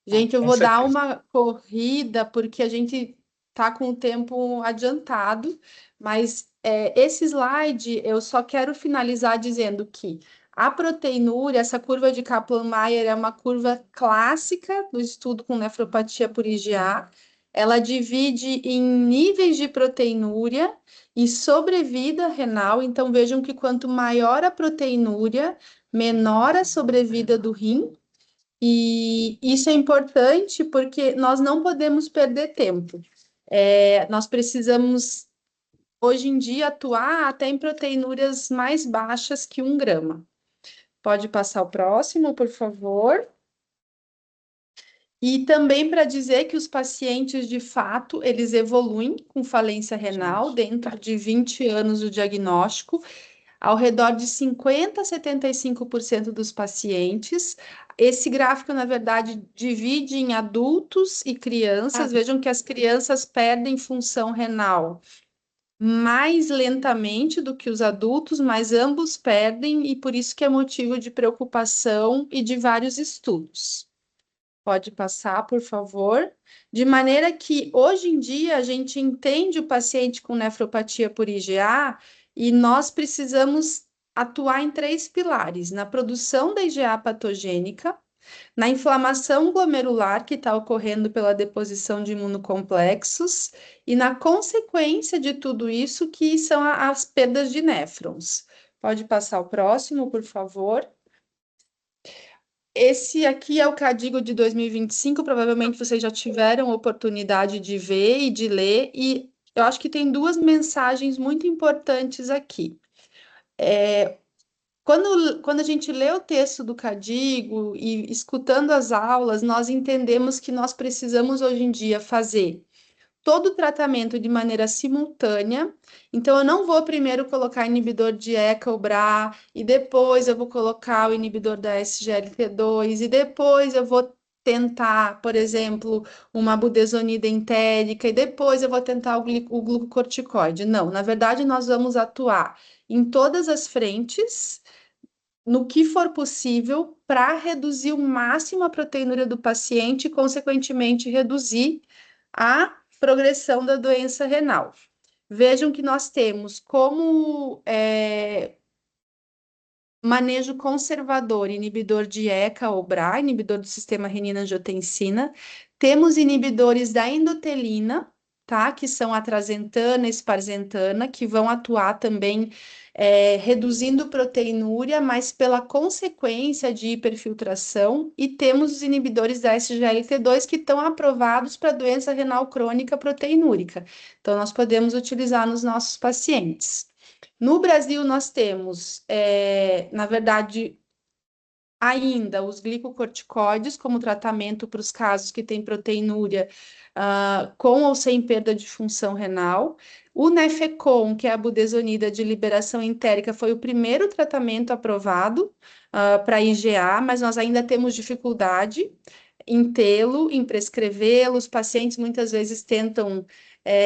Gente, eu Com vou dar certeza. uma corrida porque a gente está com o tempo adiantado, mas esse slide eu só quero finalizar dizendo que a proteinúria, essa curva de Kaplan-Meier é uma curva clássica do estudo com nefropatia por IgA. Ela divide em níveis de proteinúria e sobrevida renal. Então, vejam que quanto maior a proteinúria, menor a sobrevida do rim. E isso é importante porque nós não podemos perder tempo. Nós precisamos, hoje em dia, atuar até em proteinúrias mais baixas que 1 grama. Pode passar o próximo, por favor. E também para dizer que os pacientes, de fato, eles evoluem com falência renal dentro de 20 anos do diagnóstico, ao redor de 50% a 75% dos pacientes. Esse gráfico, na verdade, divide em adultos e crianças. Vejam que as crianças perdem função renal mais lentamente do que os adultos, mas ambos perdem, e por isso que é motivo de preocupação e de vários estudos. Pode passar, por favor. De maneira que, hoje em dia, a gente entende o paciente com nefropatia por IgA e nós precisamos atuar em 3 pilares: na produção da IgA patogênica, na inflamação glomerular que está ocorrendo pela deposição de imunocomplexos e na consequência de tudo isso, que são as perdas de néfrons. Pode passar o próximo, por favor. Esse aqui é o CADIGO de 2025, provavelmente vocês já tiveram oportunidade de ver e de ler, e eu acho que tem 2 mensagens muito importantes aqui. Quando a gente lê o texto do CADIGO e escutando as aulas, nós entendemos que nós precisamos hoje em dia fazer todo o tratamento de maneira simultânea. Então, eu não vou primeiro colocar inibidor de ECA ou BRA, e depois eu vou colocar o inibidor da SGLT2, e depois eu vou tentar, por exemplo, uma budesonida entérica e depois eu vou tentar o glucocorticoide. Não, na verdade, nós vamos atuar em todas as frentes, no que for possível, para reduzir o máximo a proteinúria do paciente e, consequentemente, reduzir a progressão da doença renal. Vejam que nós temos como manejo conservador, inibidor de ECA ou BRA, inibidor do sistema renina-angiotensina. Temos inibidores da endotelina, tá? Que são a trazentana e esparzentana, que vão atuar também reduzindo proteinúria, mas pela consequência de hiperfiltração. E temos os inibidores da SGLT2 que estão aprovados para doença renal crônica proteinúrica. Então, nós podemos utilizar nos nossos pacientes. No Brasil, nós temos, na verdade, ainda os glicocorticoides como tratamento para os casos que têm proteinúria com ou sem perda de função renal. O Nefecon, que é a budesonida de liberação entérica, foi o primeiro tratamento aprovado para IgA, mas nós ainda temos dificuldade em tê-lo, em prescrevê-lo. Os pacientes muitas vezes tentam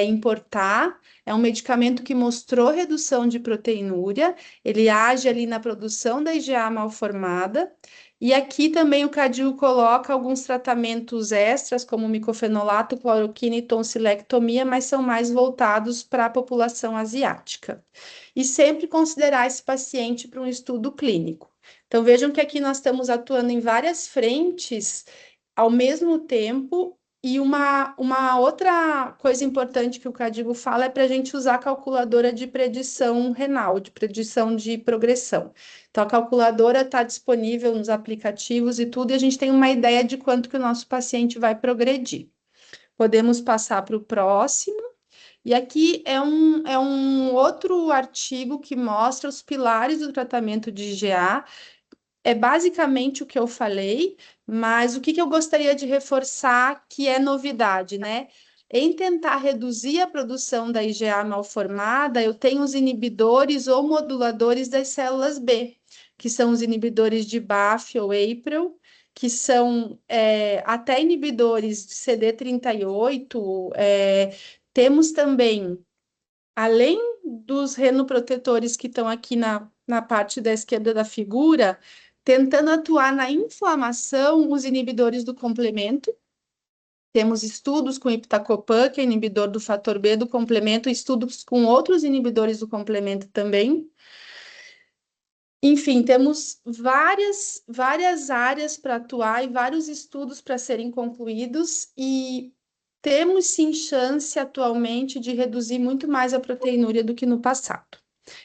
importar. É um medicamento que mostrou redução de proteinúria, ele age ali na produção da IgA mal formada. E aqui também o Cadil coloca alguns tratamentos extras, como micofenolato, cloroquina e tonsilectomia, mas são mais voltados para a população asiática. E sempre considerar esse paciente para um estudo clínico. Então, vejam que aqui nós estamos atuando em várias frentes ao mesmo tempo. E uma outra coisa importante que o Cadigo fala é para a gente usar a calculadora de predição renal, de predição de progressão. Então, a calculadora está disponível nos aplicativos e tudo, e a gente tem uma ideia de quanto que o nosso paciente vai progredir. Podemos passar para o próximo. E aqui é um outro artigo que mostra os pilares do tratamento de IgA. É basicamente o que eu falei, mas o que eu gostaria de reforçar que é novidade, né? Em tentar reduzir a produção da IgA mal formada, eu tenho os inibidores ou moduladores das células B, que são os inibidores de BAFF ou APRIL, que são até inibidores de CD38. Temos também, além dos renoprotetores que estão aqui na parte da esquerda da figura, tentando atuar na inflamação, os inibidores do complemento. Temos estudos com iptacopan, que é inibidor do fator B do complemento, estudos com outros inibidores do complemento também. Enfim, temos várias áreas para atuar e vários estudos para serem concluídos, e temos sim chance atualmente de reduzir muito mais a proteinúria do que no passado.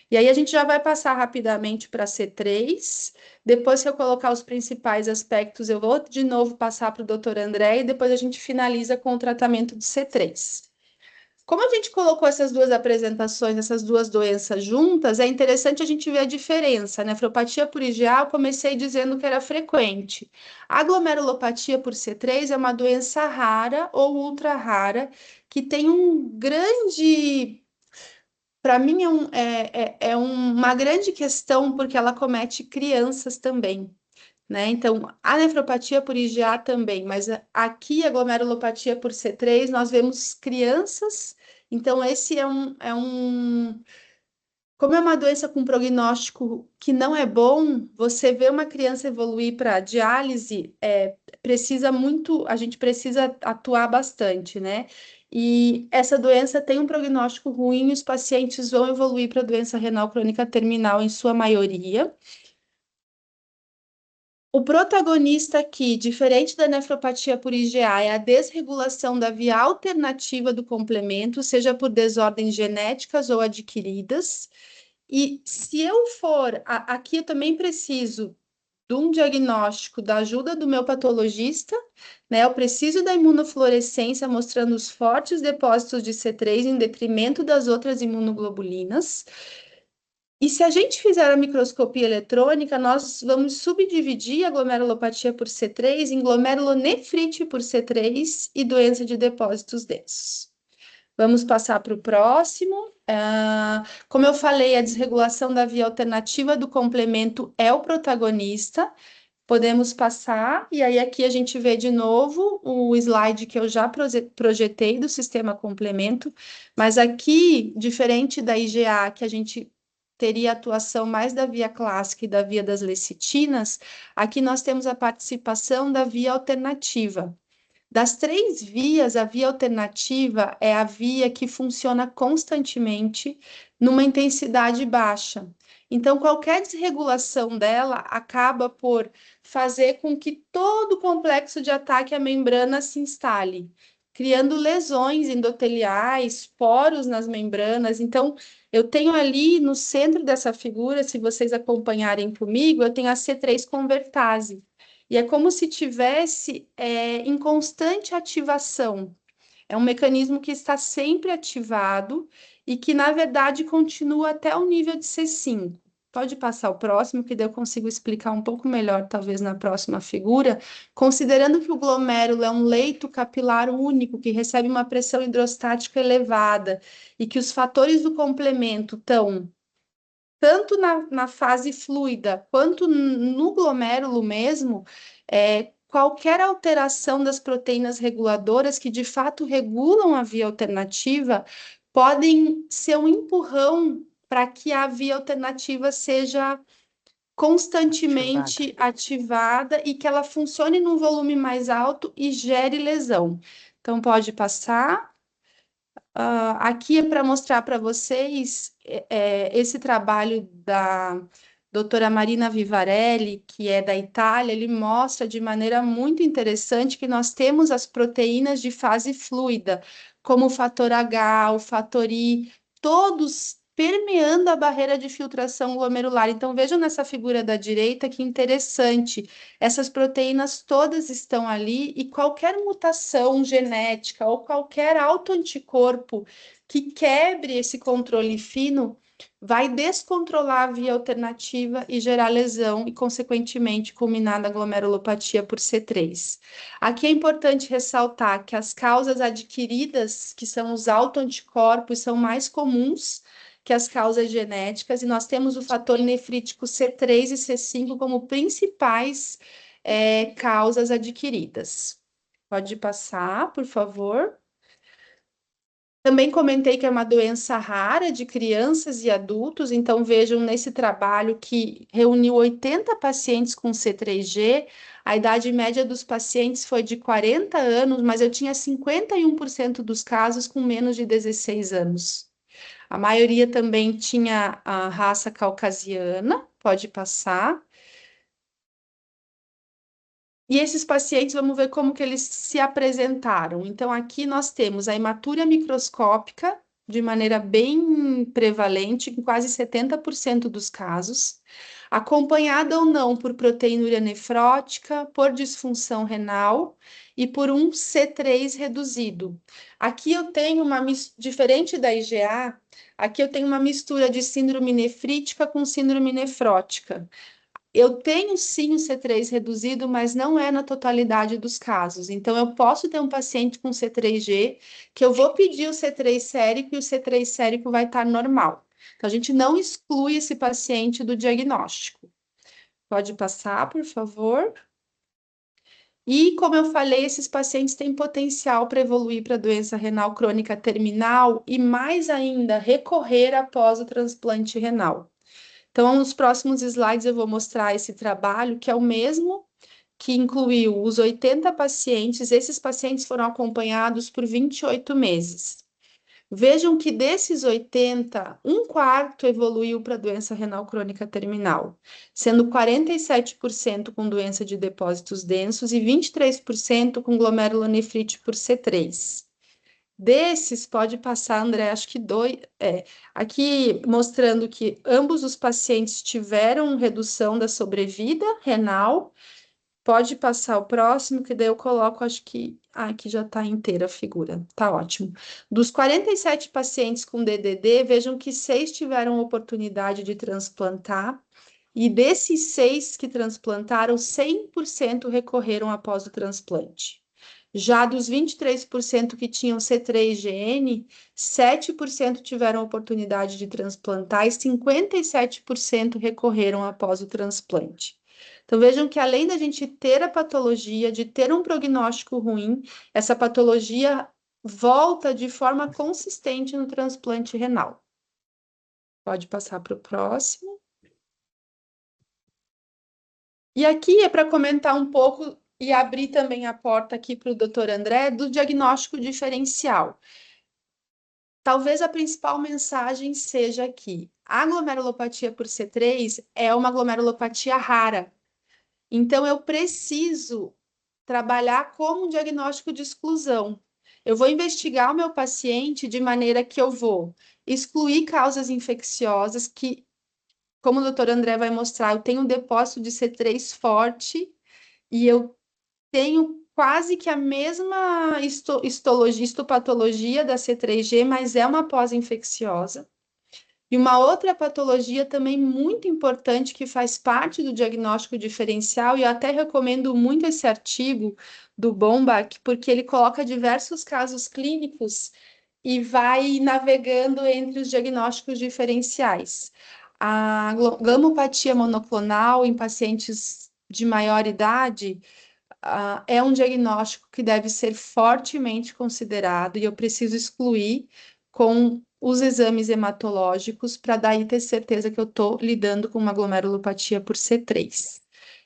E aí a gente já vai passar rapidamente para C3. Depois que eu colocar os principais aspectos, eu vou de novo passar para o doutor André e depois a gente finaliza com o tratamento de C3. Como a gente colocou essas duas apresentações, essas duas doenças juntas, é interessante a gente ver a diferença. A nefropatia por IgA, eu comecei dizendo que era frequente. A glomerulopatia por C3 é uma doença rara ou ultra rara, que tem um grande... Para mim, uma grande questão, porque ela comete crianças também, né? Então, a nefropatia por IgA também, mas aqui a glomerulopatia por C3, nós vemos crianças. Então, esse como é uma doença com prognóstico que não é bom, você vê uma criança evoluir para diálise, a gente precisa atuar bastante, né? E essa doença tem um prognóstico ruim, e os pacientes vão evoluir para doença renal crônica terminal em sua maioria. O protagonista aqui, diferente da nefropatia por IgA, é a desregulação da via alternativa do complemento, seja por desordens genéticas ou adquiridas. E se eu for, aqui eu também preciso de um diagnóstico da ajuda do meu patologista, né? Eu preciso da imunofluorescência mostrando os fortes depósitos de C3 em detrimento das outras imunoglobulinas. E se a gente fizer a microscopia eletrônica, nós vamos subdividir a glomerulopatia por C3 em glomerulonefrite por C3 e doença de depósitos densos. Vamos passar para o próximo. Como eu falei, a desregulação da via alternativa do complemento é o protagonista. Podemos passar, e aí aqui a gente vê de novo o slide que eu já projetei do sistema complemento, mas aqui, diferente da IgA, que a gente teria atuação mais da via clássica e da via das lecitinas, aqui nós temos a participação da via alternativa. Das 3 vias, a via alternativa é a via que funciona constantemente numa intensidade baixa. Então, qualquer desregulação dela acaba por fazer com que todo o complexo de ataque à membrana se instale, criando lesões endoteliais, poros nas membranas. Então, eu tenho ali no centro dessa figura, se vocês acompanharem comigo, eu tenho a C3 convertase. E é como se tivesse em constante ativação. É um mecanismo que está sempre ativado e que, na verdade, continua até o nível de C5. Pode passar o próximo, que daí eu consigo explicar um pouco melhor, talvez na próxima figura, considerando que o glomérulo é um leito capilar único, que recebe uma pressão hidrostática elevada, e que os fatores do complemento estão tanto na fase fluida quanto no glomérulo mesmo, qualquer alteração das proteínas reguladoras que de fato regulam a via alternativa podem ser um empurrão para que a via alternativa seja constantemente ativada e que ela funcione num volume mais alto e gere lesão. Então, pode passar. Aqui é para mostrar para vocês esse trabalho da doutora Marina Vivarelli, que é da Itália. Ele mostra de maneira muito interessante que nós temos as proteínas de fase fluida, como o fator H, o fator I, todos permeando a barreira de filtração glomerular. Então, vejam nessa figura da direita que interessante. Essas proteínas todas estão ali e qualquer mutação genética ou qualquer autoanticorpo que quebre esse controle fino vai descontrolar a via alternativa e gerar lesão e, consequentemente, culminar na glomerulopatia por C3. Aqui é importante ressaltar que as causas adquiridas, que são os autoanticorpos, são mais comuns que as causas genéticas, e nós temos o fator nefrítico C3 e C5 como principais causas adquiridas. Pode passar, por favor. Também comentei que é uma doença rara de crianças e adultos, então vejam nesse trabalho que reuniu 80 pacientes com C3G, a idade média dos pacientes foi de 40 anos, mas eu tinha 51% dos casos com menos de 16 anos. A maioria também tinha a raça caucasiana, pode passar. E esses pacientes, vamos ver como que eles se apresentaram. Então, aqui nós temos a hematúria microscópica, de maneira bem prevalente, em quase 70% dos casos, acompanhada ou não por proteinúria nefrótica, por disfunção renal e por um C3 reduzido. Aqui eu tenho diferente da IgA, aqui eu tenho uma mistura de síndrome nefrítica com síndrome nefrótica. Eu tenho sim o C3 reduzido, mas não é na totalidade dos casos. Então, eu posso ter um paciente com C3G, que eu vou pedir o C3 sérico e o C3 sérico vai estar normal. Então, a gente não exclui esse paciente do diagnóstico. Pode passar, por favor. E, como eu falei, esses pacientes têm potencial para evoluir para doença renal crônica terminal e, mais ainda, recorrer após o transplante renal. Então, nos próximos slides eu vou mostrar esse trabalho, que é o mesmo que incluiu os 80 pacientes. Esses pacientes foram acompanhados por 28 meses. Vejam que desses 80, um quarto evoluiu para doença renal crônica terminal, sendo 47% com doença de depósitos densos e 23% com glomerulonefrite por C3. Desses, pode passar, André, acho que aqui mostrando que ambos os pacientes tiveram redução da sobrevida renal. Pode passar o próximo, que daí eu coloco, acho que aqui já está inteira a figura, tá ótimo. Dos 47 pacientes com DDD, vejam que 6 tiveram oportunidade de transplantar, e desses 6 que transplantaram, 100% recorreram após o transplante. Já dos 23% que tinham C3GN, 7% tiveram oportunidade de transplantar e 57% recorreram após o transplante. Então, vejam que além da gente ter a patologia, de ter um prognóstico ruim, essa patologia volta de forma consistente no transplante renal. Pode passar para o próximo. E aqui é para comentar um pouco e abrir também a porta aqui para o doutor André do diagnóstico diferencial. Talvez a principal mensagem seja que a glomerulopatia por C3 é uma glomerulopatia rara. Então, eu preciso trabalhar como um diagnóstico de exclusão. Eu vou investigar o meu paciente de maneira que eu vou excluir causas infecciosas que, como o doutor André vai mostrar, eu tenho um depósito de C3 forte e eu tenho quase que a mesma histopatologia da C3G, mas é uma pós-infecciosa. E uma outra patologia também muito importante que faz parte do diagnóstico diferencial, e eu até recomendo muito esse artigo do Bombach, porque ele coloca diversos casos clínicos e vai navegando entre os diagnósticos diferenciais. A gamopatia monoclonal em pacientes de maior idade é um diagnóstico que deve ser fortemente considerado e eu preciso excluir com os exames hematológicos para daí ter certeza que eu estou lidando com uma glomerulopatia por C3.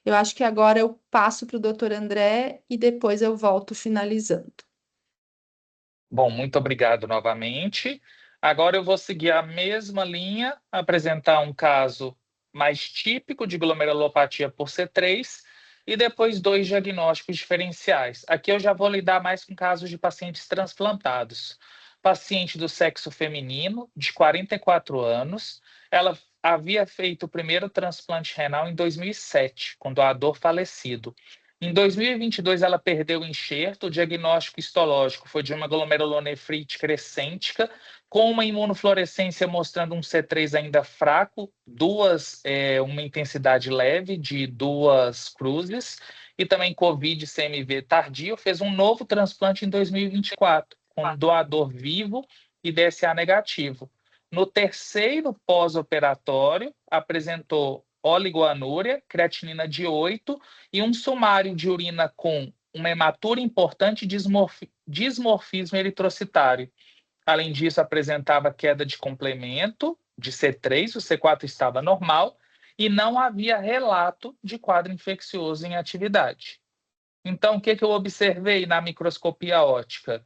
Eu acho que agora eu passo para o doutor André e depois eu volto finalizando. Bom, muito obrigado novamente. Agora eu vou seguir a mesma linha, apresentar um caso mais típico de glomerulopatia por C3 e depois 2 diagnósticos diferenciais. Aqui eu já vou lidar mais com casos de pacientes transplantados. Paciente do sexo feminino, de 44 anos, ela havia feito o primeiro transplante renal em 2007, com doador falecido. Em 2022, ela perdeu o enxerto. O diagnóstico histológico foi de uma glomerulonefrite crescêntica, com uma imunofluorescência mostrando um C3 ainda fraco, uma intensidade leve de 2 cruzes, e também COVID-CMV tardio. Fez um novo transplante em 2024, com doador vivo e DSA negativo. No terceiro pós-operatório, apresentou oligoanúria, creatinina de 8 e um sumário de urina com uma hematura importante e dismorfismo eritrocitário. Além disso, apresentava queda de complemento de C3, o C4 estava normal e não havia relato de quadro infeccioso em atividade. Então, o que eu observei na microscopia óptica?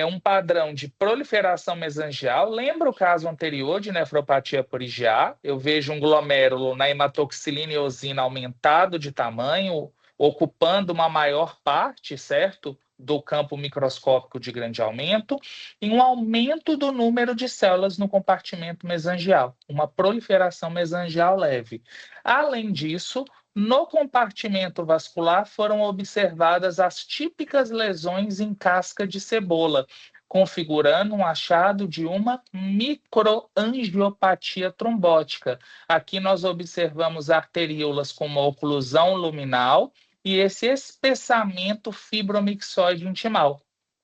Um padrão de proliferação mesangial. Lembra o caso anterior de nefropatia por IgA? Eu vejo um glomérulo na hematoxilina e eosina aumentado de tamanho, ocupando uma maior parte, certo, do campo microscópico de grande aumento, e um aumento do número de células no compartimento mesangial, uma proliferação mesangial leve. Além disso, no compartimento vascular foram observadas as típicas lesões em casca de cebola, configurando um achado de uma microangiopatia trombótica. Aqui nós observamos arteríolas com uma oclusão luminal e esse espessamento fibromixoide intimal.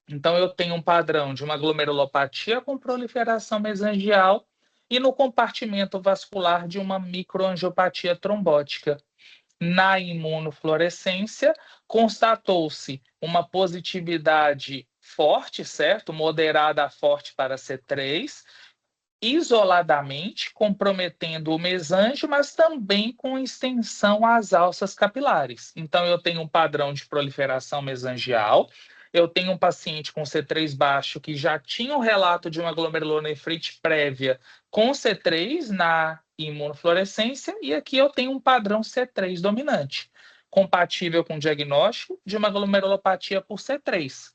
Então, eu tenho um padrão de uma glomerulopatia com proliferação mesangial e no compartimento vascular de uma microangiopatia trombótica. Na imunofluorescência, constatou-se uma positividade forte, certo? Moderada a forte para C3, isoladamente, comprometendo o mesângio, mas também com extensão às alças capilares. Então, eu tenho um padrão de proliferação mesangial, eu tenho um paciente com C3 baixo que já tinha um relato de uma glomerulonefrite prévia com C3 na imunofluorescência, e aqui eu tenho um padrão C3 dominante, compatível com o diagnóstico de uma glomerulopatia por C3.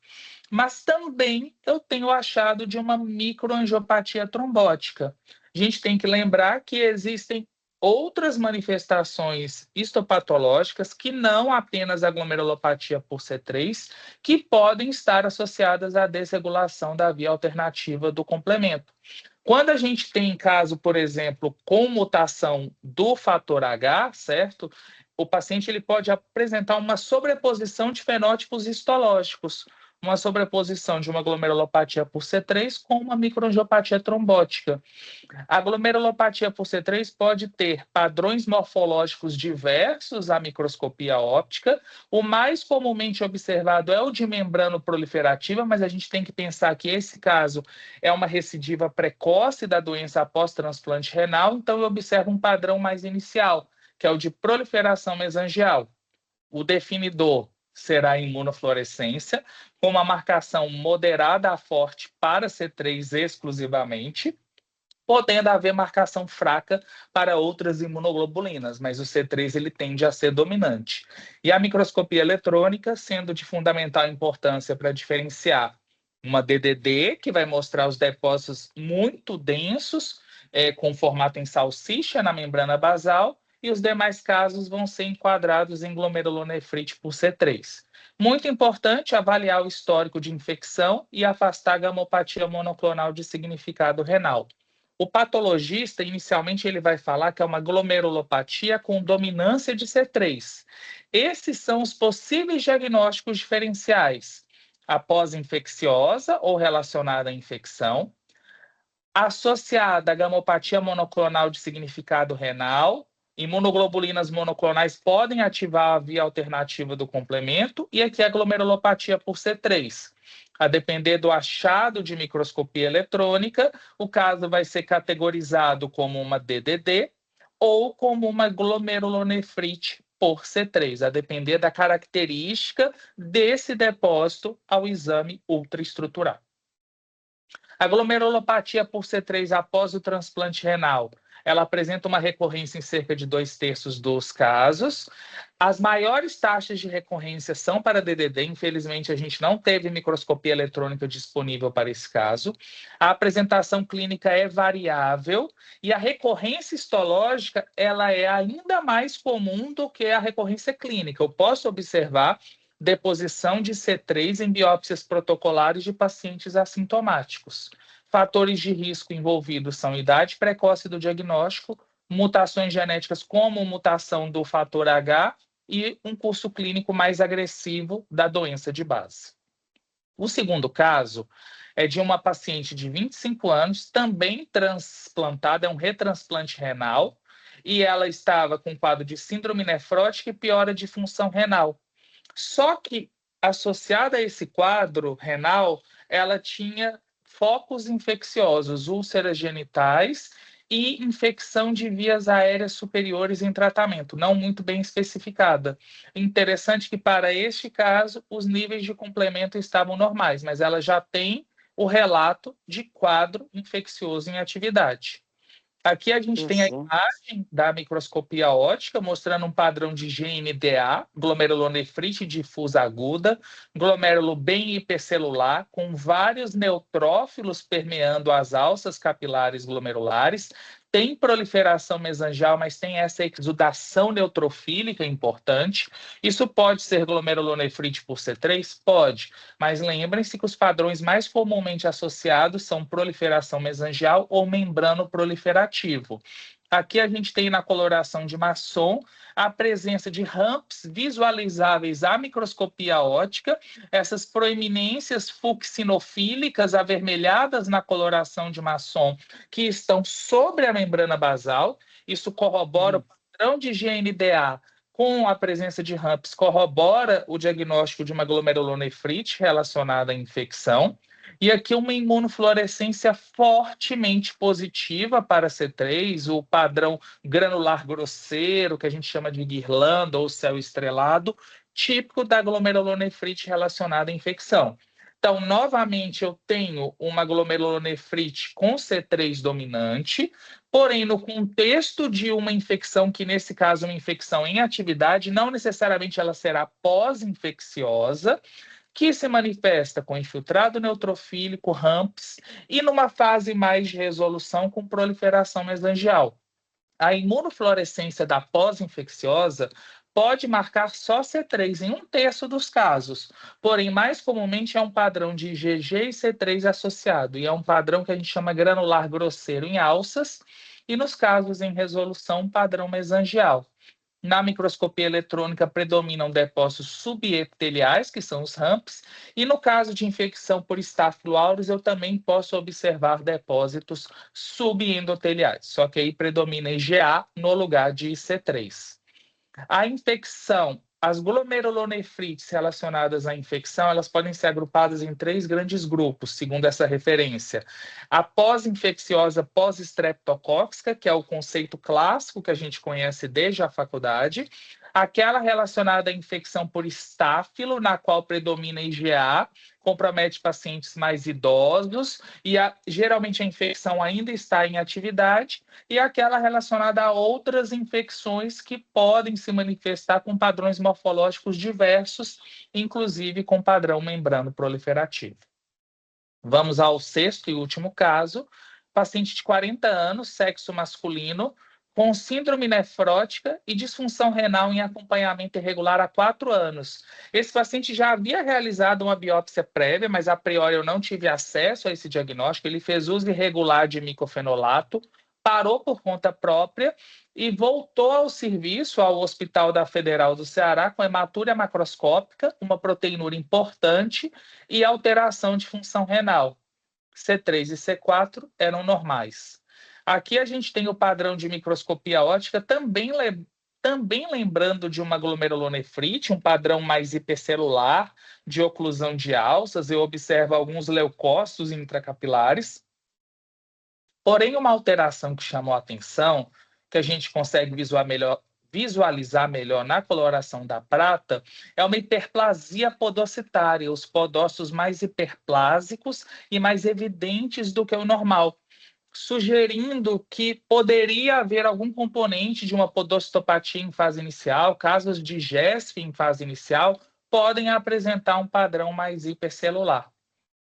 Mas também eu tenho achado de uma microangiopatia trombótica. A gente tem que lembrar que existem outras manifestações histopatológicas que não apenas a glomerulopatia por C3, que podem estar associadas à desregulação da via alternativa do complemento. Quando a gente tem caso, por exemplo, com mutação do fator H, certo? O paciente ele pode apresentar uma sobreposição de fenótipos histológicos, uma sobreposição de uma glomerulopatia por C3 com uma microangiopatia trombótica. A glomerulopatia por C3 pode ter padrões morfológicos diversos à microscopia óptica. O mais comumente observado é o de membrana proliferativa, mas a gente tem que pensar que esse caso é uma recidiva precoce da doença após transplante renal, então eu observo um padrão mais inicial, que é o de proliferação mesangial. O definidor será a imunofluorescência, com uma marcação moderada a forte para C3 exclusivamente, podendo haver marcação fraca para outras imunoglobulinas, mas o C3 ele tende a ser dominante. E a microscopia eletrônica sendo de fundamental importância para diferenciar uma DDD, que vai mostrar os depósitos muito densos, com formato em salsicha na membrana basal, e os demais casos vão ser enquadrados em glomerulonefrite por C3. Muito importante avaliar o histórico de infecção e afastar a gamopatia monoclonal de significado renal. O patologista, inicialmente, ele vai falar que é uma glomerulopatia com dominância de C3. Esses são os possíveis diagnósticos diferenciais: após infecciosa ou relacionada à infecção, associada à gamopatia monoclonal de significado renal. Imunoglobulinas monoclonais podem ativar a via alternativa do complemento, e aqui a glomerulopatia por C3. A depender do achado de microscopia eletrônica, o caso vai ser categorizado como uma DDD ou como uma glomerulonefrite por C3, a depender da característica desse depósito ao exame ultraestrutural. A glomerulopatia por C3 após o transplante renal, ela apresenta uma recorrência em cerca de 2/3 dos casos. As maiores taxas de recorrência são para DDD, infelizmente a gente não teve microscopia eletrônica disponível para esse caso. A apresentação clínica é variável e a recorrência histológica ela é ainda mais comum do que a recorrência clínica. Eu posso observar deposição de C3 em biópsias protocolares de pacientes assintomáticos. Fatores de risco envolvidos são idade precoce do diagnóstico, mutações genéticas como mutação do fator H e um curso clínico mais agressivo da doença de base. O segundo caso é de uma paciente de 25 anos, também transplantada, é um retransplante renal, e ela estava com quadro de síndrome nefrótica e piora de função renal. Só que, associada a esse quadro renal, ela tinha focos infecciosos, úlceras genitais e infecção de vias aéreas superiores em tratamento, não muito bem especificada. Interessante que, para este caso, os níveis de complemento estavam normais, mas ela já tem o relato de quadro infeccioso em atividade. Aqui a gente tem a imagem da microscopia óptica mostrando um padrão de GNDA, glomerulonefrite difusa aguda, glomérulo bem hipercelular, com vários neutrófilos permeando as alças capilares glomerulares. Tem proliferação mesangial, mas tem essa exudação neutrofílica importante. Isso pode ser glomerulonefrite por C3? Pode, mas lembrem-se que os padrões mais comumente associados são proliferação mesangial ou membrano proliferativo. Aqui a gente tem na coloração de Masson a presença de ramps visualizáveis à microscopia óptica, essas proeminências fucsinofílicas avermelhadas na coloração de Masson que estão sobre a membrana basal. Isso corrobora o padrão de GNDA com a presença de ramps, corrobora o diagnóstico de uma glomerulonefrite relacionada à infecção. E aqui uma imunofluorescência fortemente positiva para C3, o padrão granular grosseiro, que a gente chama de guirlanda ou céu estrelado, típico da glomerulonefrite relacionada à infecção. Então, novamente, eu tenho uma glomerulonefrite com C3 dominante, porém, no contexto de uma infecção, que nesse caso é uma infecção em atividade, não necessariamente ela será pós-infecciosa, que se manifesta com infiltrado neutrofílico, ramps, e numa fase mais de resolução com proliferação mesangial. A imunofluorescência da pós-infecciosa pode marcar só C3 em 1/3 dos casos, porém, mais comumente é um padrão de IgG e C3 associado, e é um padrão que a gente chama granular grosseiro em alças, e nos casos em resolução, padrão mesangial. Na microscopia eletrônica predominam depósitos subepiteliais, que são os RAMPs, e no caso de infecção por Staphylo aureus, eu também posso observar depósitos subendoteliais, só que aí predomina IgA no lugar de C3. A infecção, as glomerulonefrites relacionadas à infecção, elas podem ser agrupadas em 3 grandes grupos, segundo essa referência. A pós-infecciosa pós-estreptocócica, que é o conceito clássico que a gente conhece desde a faculdade. Aquela relacionada à infecção por estáfilo, na qual predomina IgA, compromete pacientes mais idosos e geralmente a infecção ainda está em atividade, e aquela relacionada a outras infecções que podem se manifestar com padrões morfológicos diversos, inclusive com padrão membrano proliferativo. Vamos ao 6º e último caso, paciente de 40 anos, sexo masculino, com síndrome nefrótica e disfunção renal em acompanhamento irregular há 4 anos. Esse paciente já havia realizado uma biópsia prévia, mas a priori eu não tive acesso a esse diagnóstico. Ele fez uso irregular de micofenolato, parou por conta própria e voltou ao serviço, ao Hospital da Federal do Ceará, com hematúria macroscópica, uma proteinúria importante e alteração de função renal. C3 e C4 eram normais. Aqui a gente tem o padrão de microscopia óptica, também lembrando de uma glomerulonefrite, um padrão mais hipercelular, de oclusão de alças. Eu observo alguns leucócitos intracapilares. Porém, uma alteração que chamou a atenção, que a gente consegue visualizar melhor na coloração da prata, é uma hiperplasia podocitária, os podócitos mais hiperplásicos e mais evidentes do que o normal, sugerindo que poderia haver algum componente de uma podocitopatia em fase inicial. Casos de GESF em fase inicial podem apresentar um padrão mais hipercelular.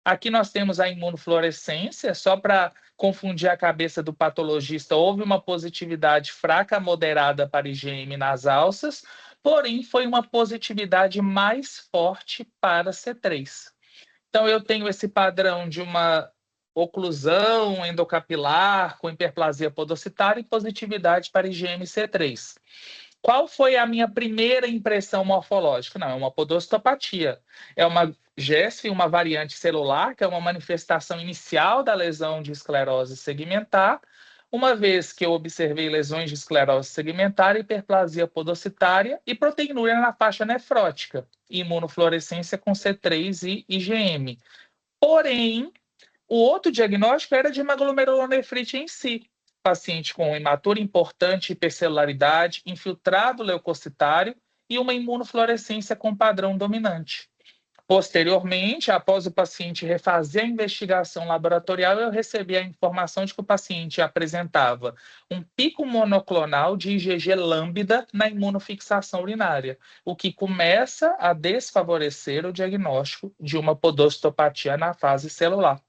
Aqui nós temos a imunofluorescência, só para confundir a cabeça do patologista, houve uma positividade fraca moderada para IgM nas alças, porém foi uma positividade mais forte para C3. Então eu tenho esse padrão de uma oclusão endocapilar com hiperplasia podocitária e positividade para IgM C3. Qual foi a minha primeira impressão morfológica? Não, é uma podocitopatia. É uma GESF, uma variante celular, que é uma manifestação inicial da lesão de esclerose segmentar. Uma vez que eu observei lesões de esclerose segmentar, hiperplasia podocitária e proteinúria na faixa nefrótica, imunofluorescência com C3 e IgM. Porém, o outro diagnóstico era de uma glomerulonefrite em si. Paciente com hematúria importante, hipercelularidade, infiltrado leucocitário e uma imunofluorescência com padrão dominante. Posteriormente, após o paciente refazer a investigação laboratorial, eu recebi a informação de que o paciente apresentava um pico monoclonal de IgG lambda na imunofixação urinária, o que começa a desfavorecer o diagnóstico de uma podocitopatia na fase celular.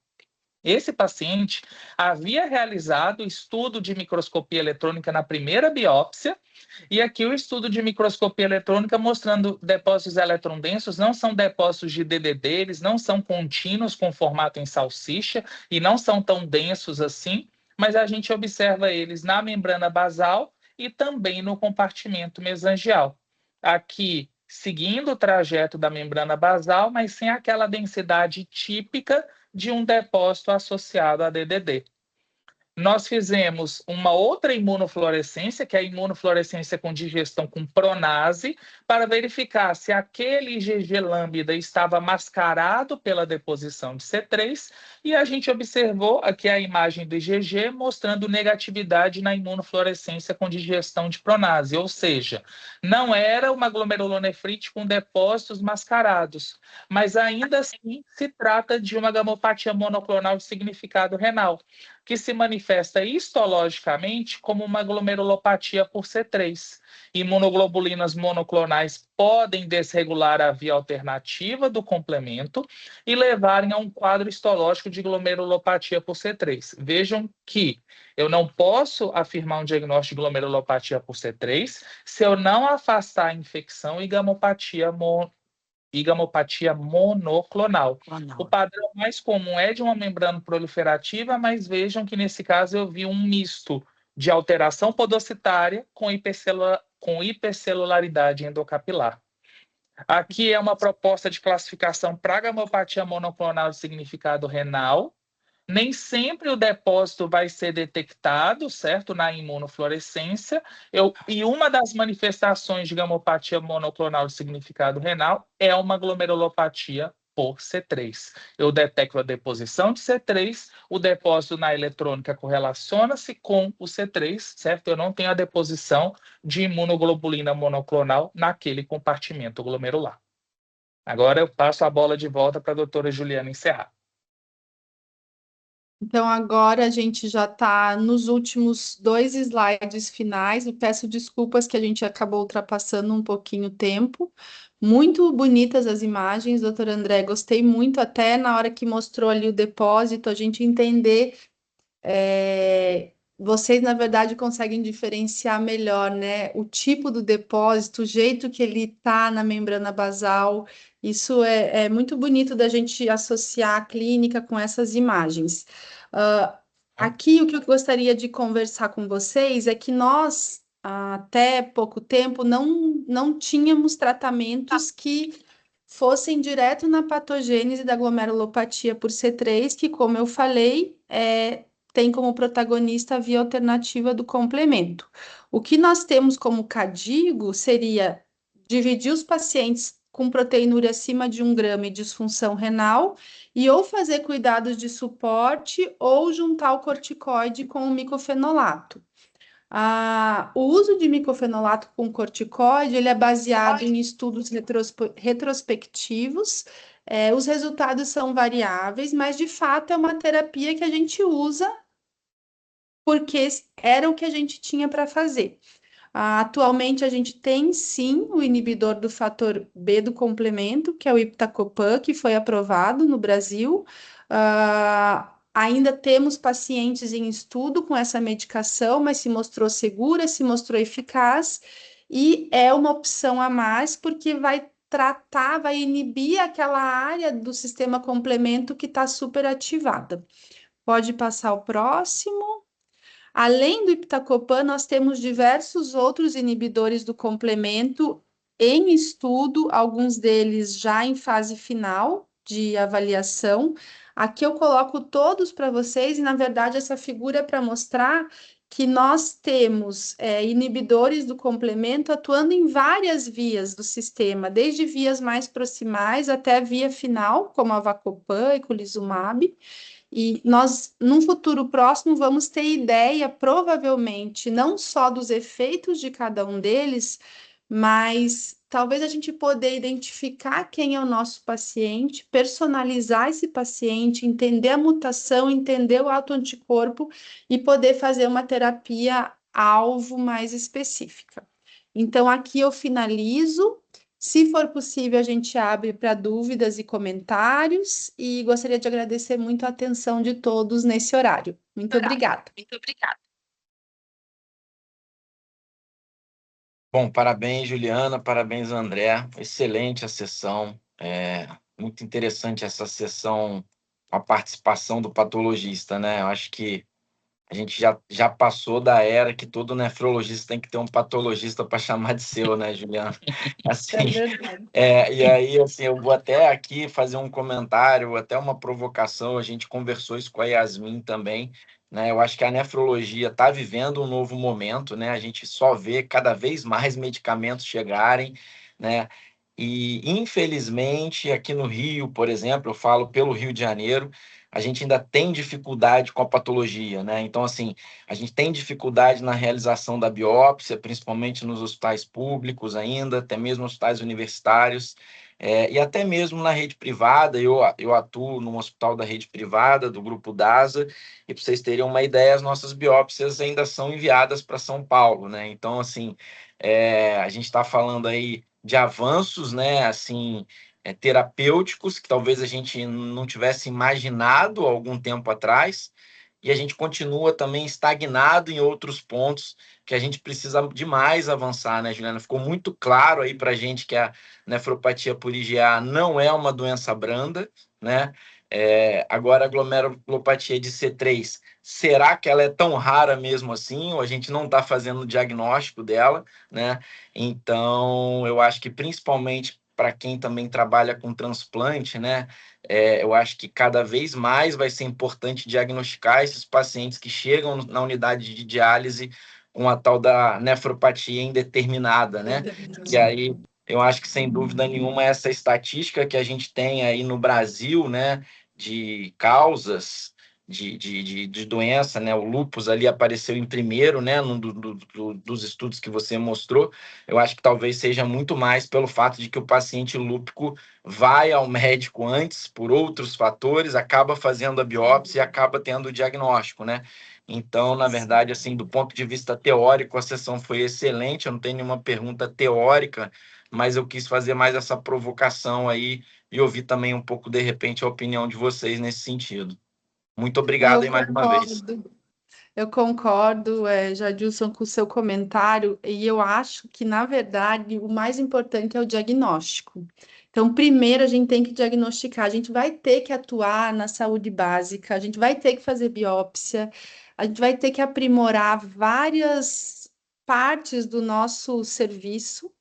Esse paciente havia realizado estudo de microscopia eletrônica na primeira biópsia, e aqui o estudo de microscopia eletrônica mostrando depósitos eletrondensos, não são depósitos de DDD, eles não são contínuos com formato em salsicha e não são tão densos assim, mas a gente observa eles na membrana basal e também no compartimento mesangial. Aqui, seguindo o trajeto da membrana basal, mas sem aquela densidade típica de um depósito associado a DDD. Nós fizemos uma outra imunofluorescência, que é a imunofluorescência com digestão com pronase, para verificar se aquele IgG lambda estava mascarado pela deposição de C3, e a gente observou aqui a imagem do IgG mostrando negatividade na imunofluorescência com digestão de pronase, ou seja, não era uma glomerulonefrite com depósitos mascarados, mas ainda assim se trata de uma gamopatia monoclonal de significado renal, que se manifesta histologicamente como uma glomerulopatia por C3. Imunoglobulinas monoclonais podem desregular a via alternativa do complemento e levarem a um quadro histológico de glomerulopatia por C3. Vejam que eu não posso afirmar um diagnóstico de glomerulopatia por C3 se eu não afastar a infecção e gamopatia monoclonal. O padrão mais comum é de uma membrana proliferativa, mas vejam que nesse caso eu vi um misto de alteração podocitária com com hipercelularidade endocapilar. Aqui é uma proposta de classificação para gamopatia monoclonal de significado renal. Nem sempre o depósito vai ser detectado, certo, na imunofluorescência. E uma das manifestações de gamopatia monoclonal de significado renal é uma glomerulopatia por C3. Eu detecto a deposição de C3, o depósito na eletrônica correlaciona-se com o C3, certo? Eu não tenho a deposição de imunoglobulina monoclonal naquele compartimento glomerular. Agora eu passo a bola de volta para a doutora Juliana encerrar. Então, agora a gente já está nos últimos 2 slides finais. Eu peço desculpas que a gente acabou ultrapassando um pouquinho o tempo. Muito bonitas as imagens, doutor André. Gostei muito, até na hora que mostrou ali o depósito, a gente entender. Vocês, na verdade, conseguem diferenciar melhor, né? O tipo do depósito, o jeito que ele está na membrana basal. Isso é muito bonito da gente associar a clínica com essas imagens. Aqui, o que eu gostaria de conversar com vocês é que nós, até pouco tempo, não tínhamos tratamentos que fossem direto na patogênese da glomerulopatia por C3, que, como eu falei, tem como protagonista a via alternativa do complemento. O que nós temos como CADIGO seria dividir os pacientes com proteinúria acima de 1 grama e disfunção renal, e ou fazer cuidados de suporte ou juntar o corticoide com o micofenolato. O uso de micofenolato com corticoide ele é baseado em estudos retrospectivos. Os resultados são variáveis, mas de fato é uma terapia que a gente usa porque era o que a gente tinha para fazer. Atualmente a gente tem sim o inibidor do fator B do complemento, que é o iptacopan, que foi aprovado no Brasil. Ainda temos pacientes em estudo com essa medicação, mas se mostrou segura, se mostrou eficaz, e é uma opção a mais, porque vai tratar, vai inibir aquela área do sistema complemento que está superativada. Pode passar o próximo. Além do iptacopan, nós temos diversos outros inibidores do complemento em estudo, alguns deles já em fase final de avaliação. Aqui eu coloco todos para vocês, e na verdade essa figura é para mostrar que nós temos inibidores do complemento atuando em várias vias do sistema, desde vias mais proximais até via final, como a avacopan e eculizumab. E nós, num futuro próximo, vamos ter ideia, provavelmente, não só dos efeitos de cada um deles, mas talvez a gente poder identificar quem é o nosso paciente, personalizar esse paciente, entender a mutação, entender o autoanticorpo e poder fazer uma terapia alvo mais específica. Então, aqui eu finalizo. Se for possível, a gente abre para dúvidas e comentários, e gostaria de agradecer muito a atenção de todos nesse horário. Muito obrigada. Muito obrigada. Bom, parabéns, Juliana, parabéns, André. Excelente a sessão. Muito interessante essa sessão, a participação do patologista, né? Eu acho que a gente já passou da era que todo nefrologista tem que ter um patologista para chamar de seu, né, Juliana? Assim, e aí, assim, eu vou até aqui fazer um comentário, até uma provocação, a gente conversou isso com a Yasmin também, né? Eu acho que a nefrologia está vivendo um novo momento, né? A gente só vê cada vez mais medicamentos chegarem, né? E, infelizmente, aqui no Rio, por exemplo, eu falo pelo Rio de Janeiro, a gente ainda tem dificuldade com a patologia, né? Então, assim, a gente tem dificuldade na realização da biópsia, principalmente nos hospitais públicos ainda, até mesmo hospitais universitários, e até mesmo na rede privada. Eu atuo num hospital da rede privada, do Grupo DASA, e para vocês terem uma ideia, as nossas biópsias ainda são enviadas para São Paulo, né? Então, assim, a gente está falando aí de avanços, né? Assim, terapêuticos que talvez a gente não tivesse imaginado algum tempo atrás, e a gente continua também estagnado em outros pontos que a gente precisa demais avançar, né, Juliana? Ficou muito claro aí para a gente que a nefropatia por IgA não é uma doença branda, né? Agora, a glomerulopatia de C3, será que ela é tão rara mesmo assim? Ou a gente não está fazendo o diagnóstico dela, né? Então, eu acho que principalmente para quem também trabalha com transplante, né? Eu acho que cada vez mais vai ser importante diagnosticar esses pacientes que chegam na unidade de diálise com a tal da nefropatia indeterminada, né? E aí, eu acho que, sem dúvida nenhuma, essa estatística que a gente tem aí no Brasil, né? De causas de doença, né? O lúpus ali apareceu em primeiro, né? Num dos estudos que você mostrou. Eu acho que talvez seja muito mais pelo fato de que o paciente lúpico vai ao médico antes por outros fatores, acaba fazendo a biópsia e acaba tendo o diagnóstico, né? Então, na verdade, assim, do ponto de vista teórico, a sessão foi excelente. Eu não tenho nenhuma pergunta teórica, mas eu quis fazer mais essa provocação aí e ouvir também um pouco, de repente, a opinião de vocês nesse sentido. Muito obrigado Eu aí mais uma vez. concordo. Eu concordo, Jadilson, com o seu comentário, e eu acho que, na verdade, o mais importante é o diagnóstico. Então, primeiro a gente tem que diagnosticar, a gente vai ter que atuar na saúde básica, a gente vai ter que fazer biópsia, a gente vai ter que aprimorar várias partes do nosso serviço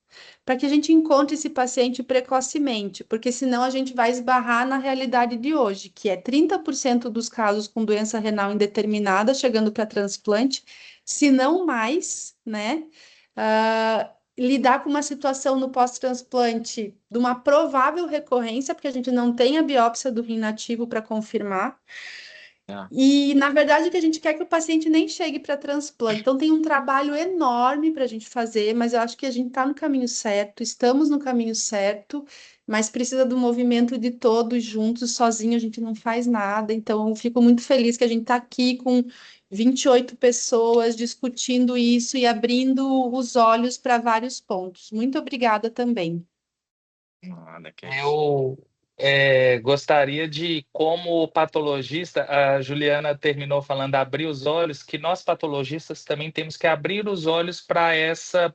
para que a gente encontre esse paciente precocemente, porque senão a gente vai esbarrar na realidade de hoje, que é 30% dos casos com doença renal indeterminada chegando para transplante, se não mais, né? Lidar com uma situação no pós-transplante de uma provável recorrência, porque a gente não tem a biópsia do rim nativo para confirmar. E, na verdade, o que a gente quer é que o paciente nem chegue para transplante. Então, tem um trabalho enorme para a gente fazer, mas eu acho que a gente está no caminho certo, estamos no caminho certo, mas precisa do movimento de todos juntos, sozinho a gente não faz nada. Então, eu fico muito feliz que a gente está aqui com 28 pessoas discutindo isso e abrindo os olhos para vários pontos. Muito obrigada também. Nada, que é isso. Eu gostaria de, como patologista, a Juliana terminou falando abrir os olhos, que nós patologistas também temos que abrir os olhos para essa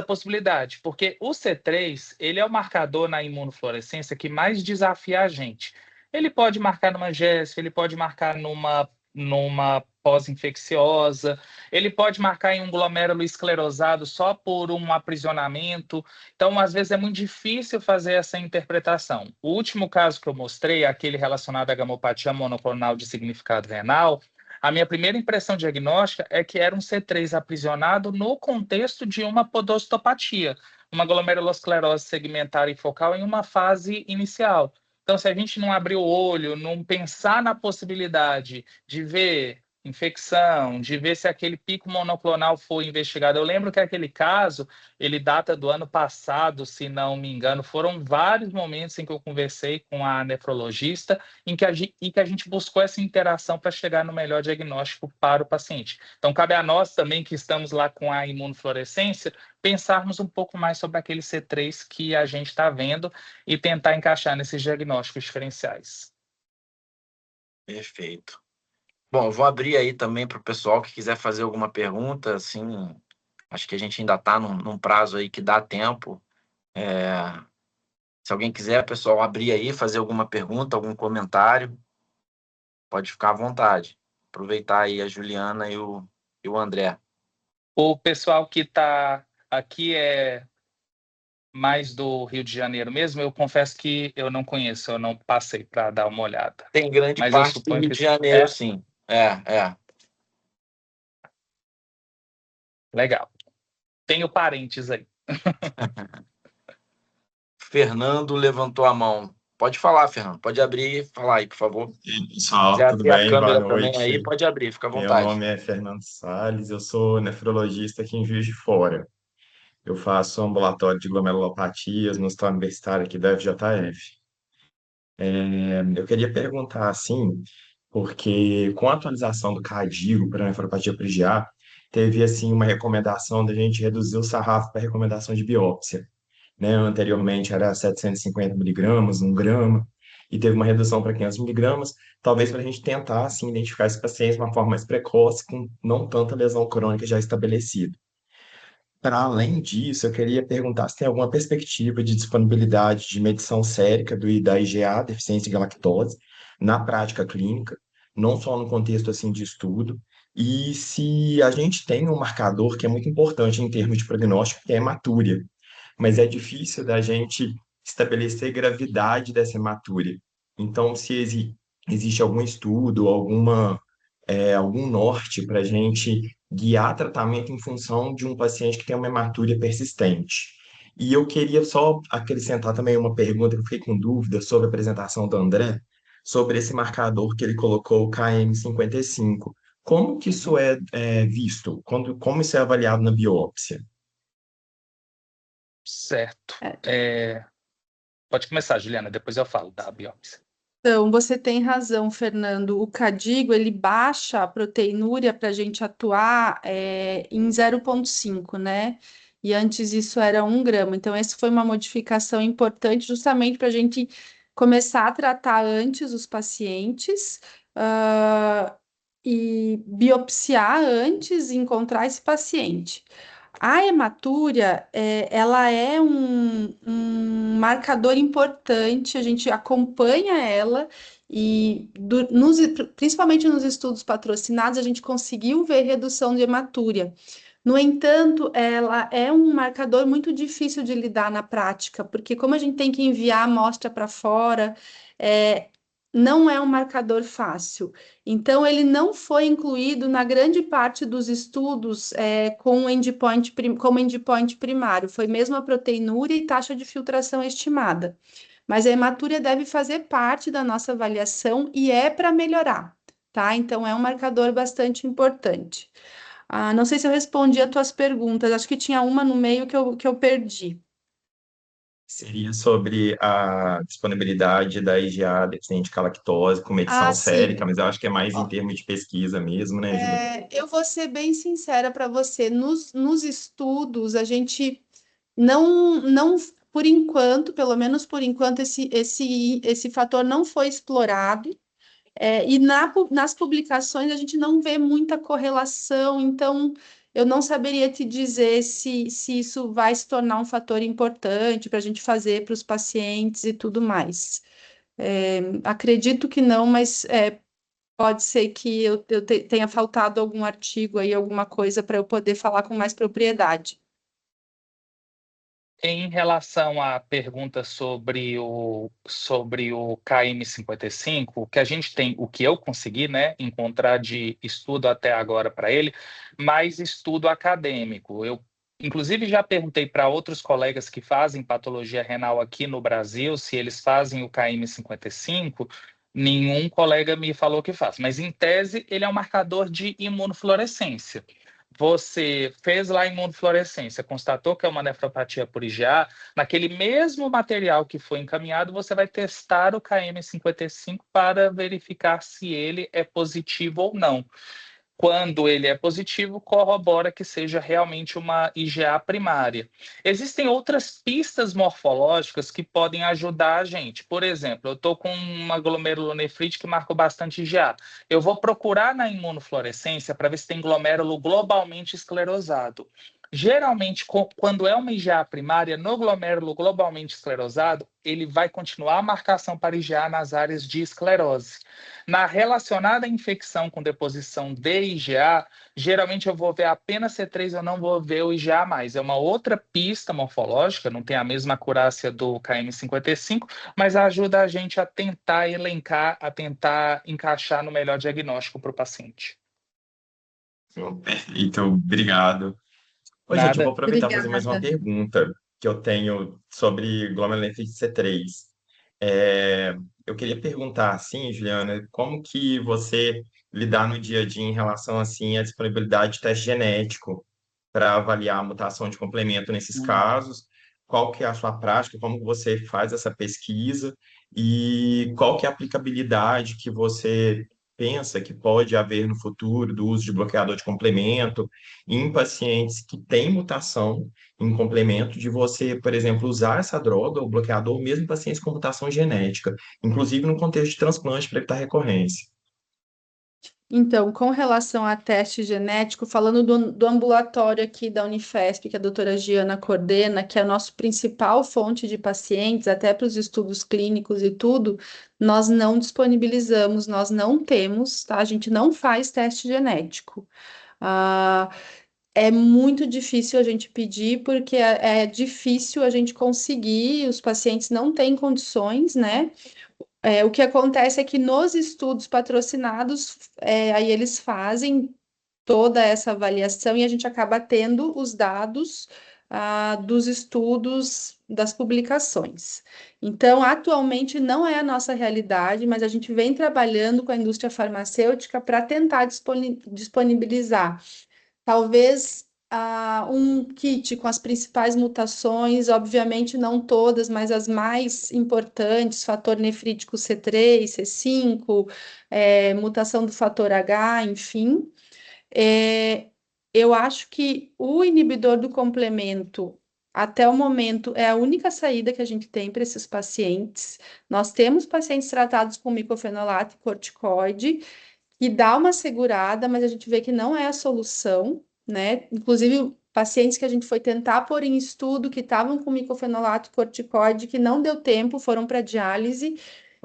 possibilidade, porque o C3, ele é o marcador na imunofluorescência que mais desafia a gente. Ele pode marcar numa GESF, ele pode marcar numa pós-infecciosa, ele pode marcar em um glomérulo esclerosado só por um aprisionamento. Então, às vezes, é muito difícil fazer essa interpretação. O último caso que eu mostrei, aquele relacionado à gamopatia monoclonal de significado renal, a minha primeira impressão diagnóstica é que era um C3 aprisionado no contexto de uma podostopatia, uma glomerulosclerose segmentar e focal em uma fase inicial. Então, se a gente não abrir o olho, não pensar na possibilidade de ver infecção, de ver se aquele pico monoclonal foi investigado. Eu lembro que aquele caso, ele data do ano passado, se não me engano, foram vários momentos em que eu conversei com a nefrologista em que a gente buscou essa interação para chegar no melhor diagnóstico para o paciente. Então, cabe a nós também, que estamos lá com a imunofluorescência, pensarmos um pouco mais sobre aquele C3 que a gente está vendo e tentar encaixar nesses diagnósticos diferenciais. Perfeito. Bom, eu vou abrir aí também para o pessoal que quiser fazer alguma pergunta, assim, acho que a gente ainda está num prazo aí que dá tempo. Se alguém quiser, pessoal, abrir aí, fazer alguma pergunta, algum comentário, pode ficar à vontade. Aproveitar aí a Juliana e o André. O pessoal que está aqui é mais do Rio de Janeiro mesmo, eu confesso que eu não conheço, eu não passei para dar uma olhada. Tem grande Mas eu parte do suponho Rio que de Janeiro, é sim. legal. Tenho parentes aí. Fernando levantou a mão. Pode falar, Fernando. Pode abrir e falar aí, por favor. E aí, Se pessoal, quiser tudo abrir a bem? Boa câmera também aí, noite. pode abrir, fica à Meu vontade. nome é Fernando Sales, eu sou nefrologista aqui em Juiz de Fora. Eu faço ambulatório de glomerulopatias no Hospital Universitário aqui da FJF. Eu queria perguntar assim, porque com a atualização do CADIGO para nefropatia PRIGA, teve assim uma recomendação da gente reduzir o sarrafo para recomendação de biópsia, né? Anteriormente era 750 miligramas, 1 grama, e teve uma redução para 500 miligramas, talvez para a gente tentar, assim, identificar esses pacientes de uma forma mais precoce, com não tanta lesão crônica já estabelecida. Para além disso, eu queria perguntar se tem alguma perspectiva de disponibilidade de medição sérica da IgA, deficiência de lactose, na prática clínica, não só no contexto assim de estudo, e se a gente tem um marcador que é muito importante em termos de prognóstico, que é a hematúria, mas é difícil da gente estabelecer gravidade dessa hematúria. Então, se existe algum estudo, algum norte para a gente guiar tratamento em função de um paciente que tem uma hematúria persistente. E eu queria só acrescentar também uma pergunta que eu fiquei com dúvida sobre a apresentação do André, sobre esse marcador que ele colocou, o KM55. Como que isso é visto? Como isso é avaliado na biópsia? Certo. É, Pode começar, Juliana, depois eu falo da biópsia. Então, você tem razão, Fernando. O Cadigo, ele baixa a proteinúria para a gente atuar em 0,5, né? E antes isso era 1 grama. Então, essa foi uma modificação importante justamente para a gente começar a tratar antes os pacientes, ah, e biopsiar antes e encontrar esse paciente. A hematúria, ela é um marcador importante, a gente acompanha ela e, principalmente nos estudos patrocinados, a gente conseguiu ver redução de hematúria. No entanto, ela é um marcador muito difícil de lidar na prática, porque como a gente tem que enviar a amostra para fora, é, não é um marcador fácil. Então, ele não foi incluído na grande parte dos estudos como endpoint primário, foi mesmo a proteinúria e taxa de filtração estimada. Mas a hematúria deve fazer parte da nossa avaliação e é para melhorar, tá? Então, é um marcador bastante importante. Não sei se eu respondi as tuas perguntas, acho que tinha uma no meio que eu perdi. Seria sobre a disponibilidade da IgA deficiente de lactose com medição sérica, Sim. mas eu acho que é mais em termos de pesquisa mesmo, né, Juliana? Eu vou ser bem sincera para você. Nos estudos, a gente não, por enquanto, pelo menos por enquanto, esse fator não foi explorado. E nas publicações a gente não vê muita correlação, então eu não saberia te dizer se isso vai se tornar um fator importante para a gente fazer para os pacientes e tudo mais. Acredito que não, mas pode ser que tenha faltado algum artigo aí, alguma coisa para eu poder falar com mais propriedade. Em relação à pergunta sobre o KM55, o que a gente tem, o que eu consegui, né, encontrar de estudo até agora para ele, mais estudo acadêmico. Eu, inclusive, já perguntei para outros colegas que fazem patologia renal aqui no Brasil se eles fazem o KM55. Nenhum colega me falou que faz, mas em tese ele é um marcador de imunofluorescência. Você fez lá a imunofluorescência, constatou que é uma nefropatia por IgA, naquele mesmo material que foi encaminhado, você vai testar o KM55 para verificar se ele é positivo ou não. Quando ele é positivo, corrobora que seja realmente uma IgA primária. Existem outras pistas morfológicas que podem ajudar a gente. Por exemplo, eu estou com uma glomerulonefrite que marcou bastante IgA. Eu vou procurar na imunofluorescência para ver se tem glomérulo globalmente esclerosado. Geralmente, quando é uma IgA primária, no glomérulo globalmente esclerosado, ele vai continuar a marcação para IgA nas áreas de esclerose. Na relacionada à infecção com deposição de IgA, geralmente eu vou ver apenas C3, eu não vou ver o IgA mais. É uma outra pista morfológica, não tem a mesma acurácia do KM55, mas ajuda a gente a tentar elencar, a tentar encaixar no melhor diagnóstico para o paciente. Perfeito, obrigado. Ô, gente, eu vou Nada. aproveitar e fazer mais uma Obrigada. pergunta que eu tenho sobre glomerulonefrite C3. É, eu queria perguntar, assim, Juliana, como que você lidar no dia a dia em relação, assim, à disponibilidade de teste genético para avaliar a mutação de complemento nesses casos? Qual que é a sua prática? Como que você faz essa pesquisa? E qual que é a aplicabilidade que você pensa que pode haver no futuro do uso de bloqueador de complemento em pacientes que têm mutação em complemento de você, por exemplo, usar essa droga, o bloqueador, mesmo em pacientes com mutação genética, inclusive no contexto de transplante para evitar recorrência. Então, com relação a teste genético, falando do ambulatório aqui da Unifesp, que a doutora Giana coordena, que é a nossa principal fonte de pacientes, até para os estudos clínicos e tudo, nós não disponibilizamos, nós não temos, tá? A gente não faz teste genético. Ah, é muito difícil a gente pedir, porque é difícil a gente conseguir, os pacientes não têm condições, né? O que acontece é que nos estudos patrocinados, aí eles fazem toda essa avaliação e a gente acaba tendo os dados dos estudos das publicações. Então, atualmente não é a nossa realidade, mas a gente vem trabalhando com a indústria farmacêutica para tentar disponibilizar. Talvez um kit com as principais mutações, obviamente não todas, mas as mais importantes, fator nefrítico C3, C5, mutação do fator H, enfim. Eu acho que o inibidor do complemento, até o momento, é a única saída que a gente tem para esses pacientes. Nós temos pacientes tratados com micofenolato e corticoide, que dá uma segurada, mas a gente vê que não é a solução, né? Inclusive, pacientes que a gente foi tentar pôr em estudo, que estavam com micofenolato e corticoide, que não deu tempo, foram para diálise.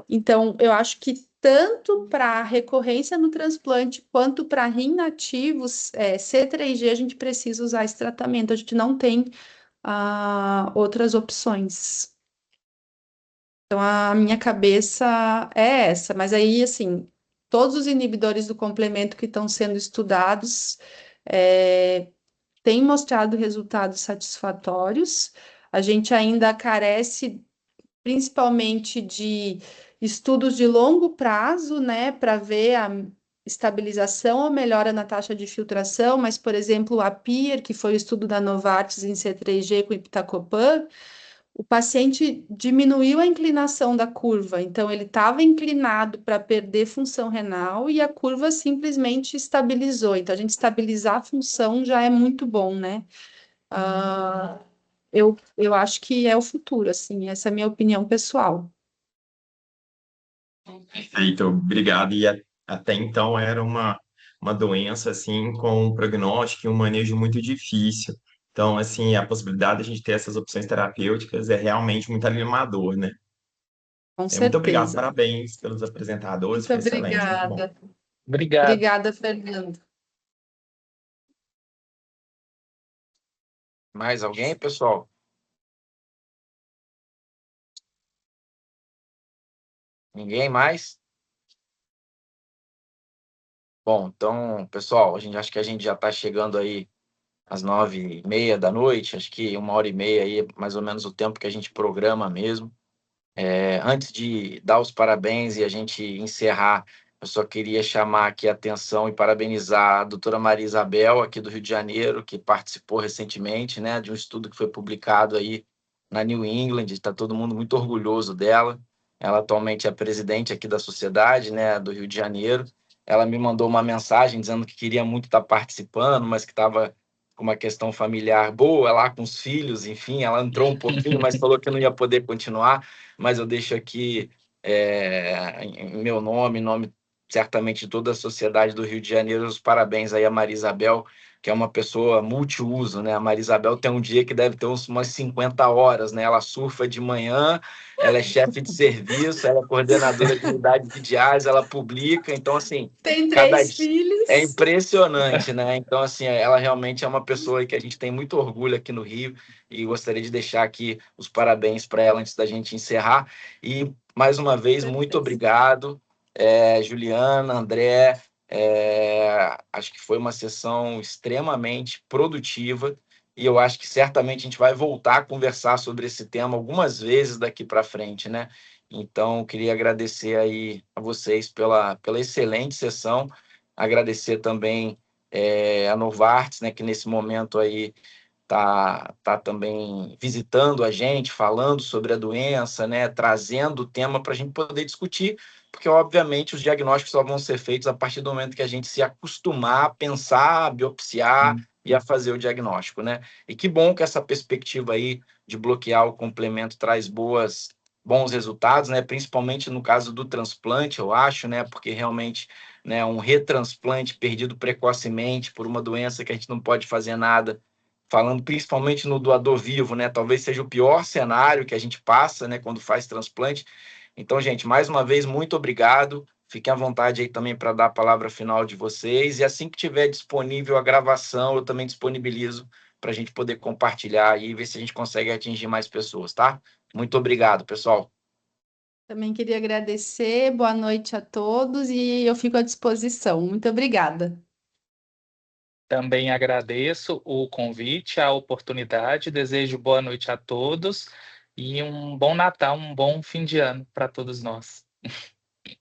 Então, eu acho que tanto para recorrência no transplante, quanto para rim nativos, C3G, a gente precisa usar esse tratamento. A gente não tem outras opções. Então, a minha cabeça é essa, mas aí, assim, todos os inibidores do complemento que estão sendo estudados têm mostrado resultados satisfatórios. A gente ainda carece, principalmente, de estudos de longo prazo, né, para ver a estabilização ou melhora na taxa de filtração, mas, por exemplo, a PIR, que foi o estudo da Novartis em C3G com iptacopan, o paciente diminuiu a inclinação da curva, então ele estava inclinado para perder função renal e a curva simplesmente estabilizou. Então, a gente estabilizar a função já é muito bom, né? Eu acho que é o futuro, assim, essa é a minha opinião pessoal. Perfeito, obrigado. Até então era uma doença assim com um prognóstico e um manejo muito difícil. Então, assim, a possibilidade de a gente ter essas opções terapêuticas é realmente muito animador, né? Com Muito obrigado, certeza. parabéns pelos apresentadores, Muito foi excelente, muito bom. obrigada. Obrigado. Obrigada, Fernando. Mais alguém, pessoal? Ninguém mais? Bom, então, pessoal, acho que a gente já está chegando aí às 9h30 da noite, acho que 1h30 aí é mais ou menos o tempo que a gente programa mesmo. Antes de dar os parabéns e a gente encerrar, eu só queria chamar aqui a atenção e parabenizar a doutora Maria Isabel, aqui do Rio de Janeiro, que participou recentemente, né, de um estudo que foi publicado aí na New England, está todo mundo muito orgulhoso dela. Ela atualmente é presidente aqui da sociedade, né, do Rio de Janeiro. Ela me mandou uma mensagem dizendo que queria muito estar participando, mas que estava com uma questão familiar boa lá com os filhos, enfim, ela entrou um pouquinho, mas falou que não ia poder continuar, mas eu deixo aqui em meu nome, em nome certamente de toda a sociedade do Rio de Janeiro, os parabéns aí a Maria Isabel, que é uma pessoa multiuso, né? A Maria Isabel tem um dia que deve ter umas 50 horas, né? Ela surfa de manhã, ela é chefe de serviço, ela é coordenadora de unidade de diálise, ela publica, então, assim, Tem cada 3 filhos. é impressionante, né? Então, assim, ela realmente é uma pessoa que a gente tem muito orgulho aqui no Rio e gostaria de deixar aqui os parabéns para ela antes da gente encerrar. E, mais uma vez, muito obrigado, Juliana, André. Acho que foi uma sessão extremamente produtiva e eu acho que certamente a gente vai voltar a conversar sobre esse tema algumas vezes daqui para frente, né? Então, queria agradecer aí a vocês pela excelente sessão, agradecer também a Novartis, né, que nesse momento aí tá também visitando a gente, falando sobre a doença, né, trazendo o tema para a gente poder discutir, porque obviamente os diagnósticos só vão ser feitos a partir do momento que a gente se acostumar a pensar, a biopsiar e a fazer o diagnóstico, né? E que bom que essa perspectiva aí de bloquear o complemento traz boas bons resultados, né? Principalmente no caso do transplante, eu acho, né? Porque realmente, né, um retransplante perdido precocemente por uma doença que a gente não pode fazer nada, falando principalmente no doador vivo, né? Talvez seja o pior cenário que a gente passa, né, quando faz transplante. Então, gente, mais uma vez, muito obrigado. Fiquem à vontade aí também para dar a palavra final de vocês. E assim que tiver disponível a gravação, eu também disponibilizo para a gente poder compartilhar e ver se a gente consegue atingir mais pessoas, tá? Muito obrigado, pessoal. Também queria agradecer, boa noite a todos e eu fico à disposição. Muito obrigada. Também agradeço o convite, a oportunidade, desejo boa noite a todos e um bom Natal, um bom fim de ano para todos nós.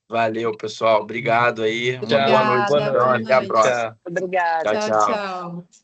Valeu, pessoal. Obrigado aí. Uma boa Tchau, noite, boa Obrigada, então. boa noite. Até a noite. próxima. Tchau. Obrigada. Tchau, Tchau, tchau. tchau.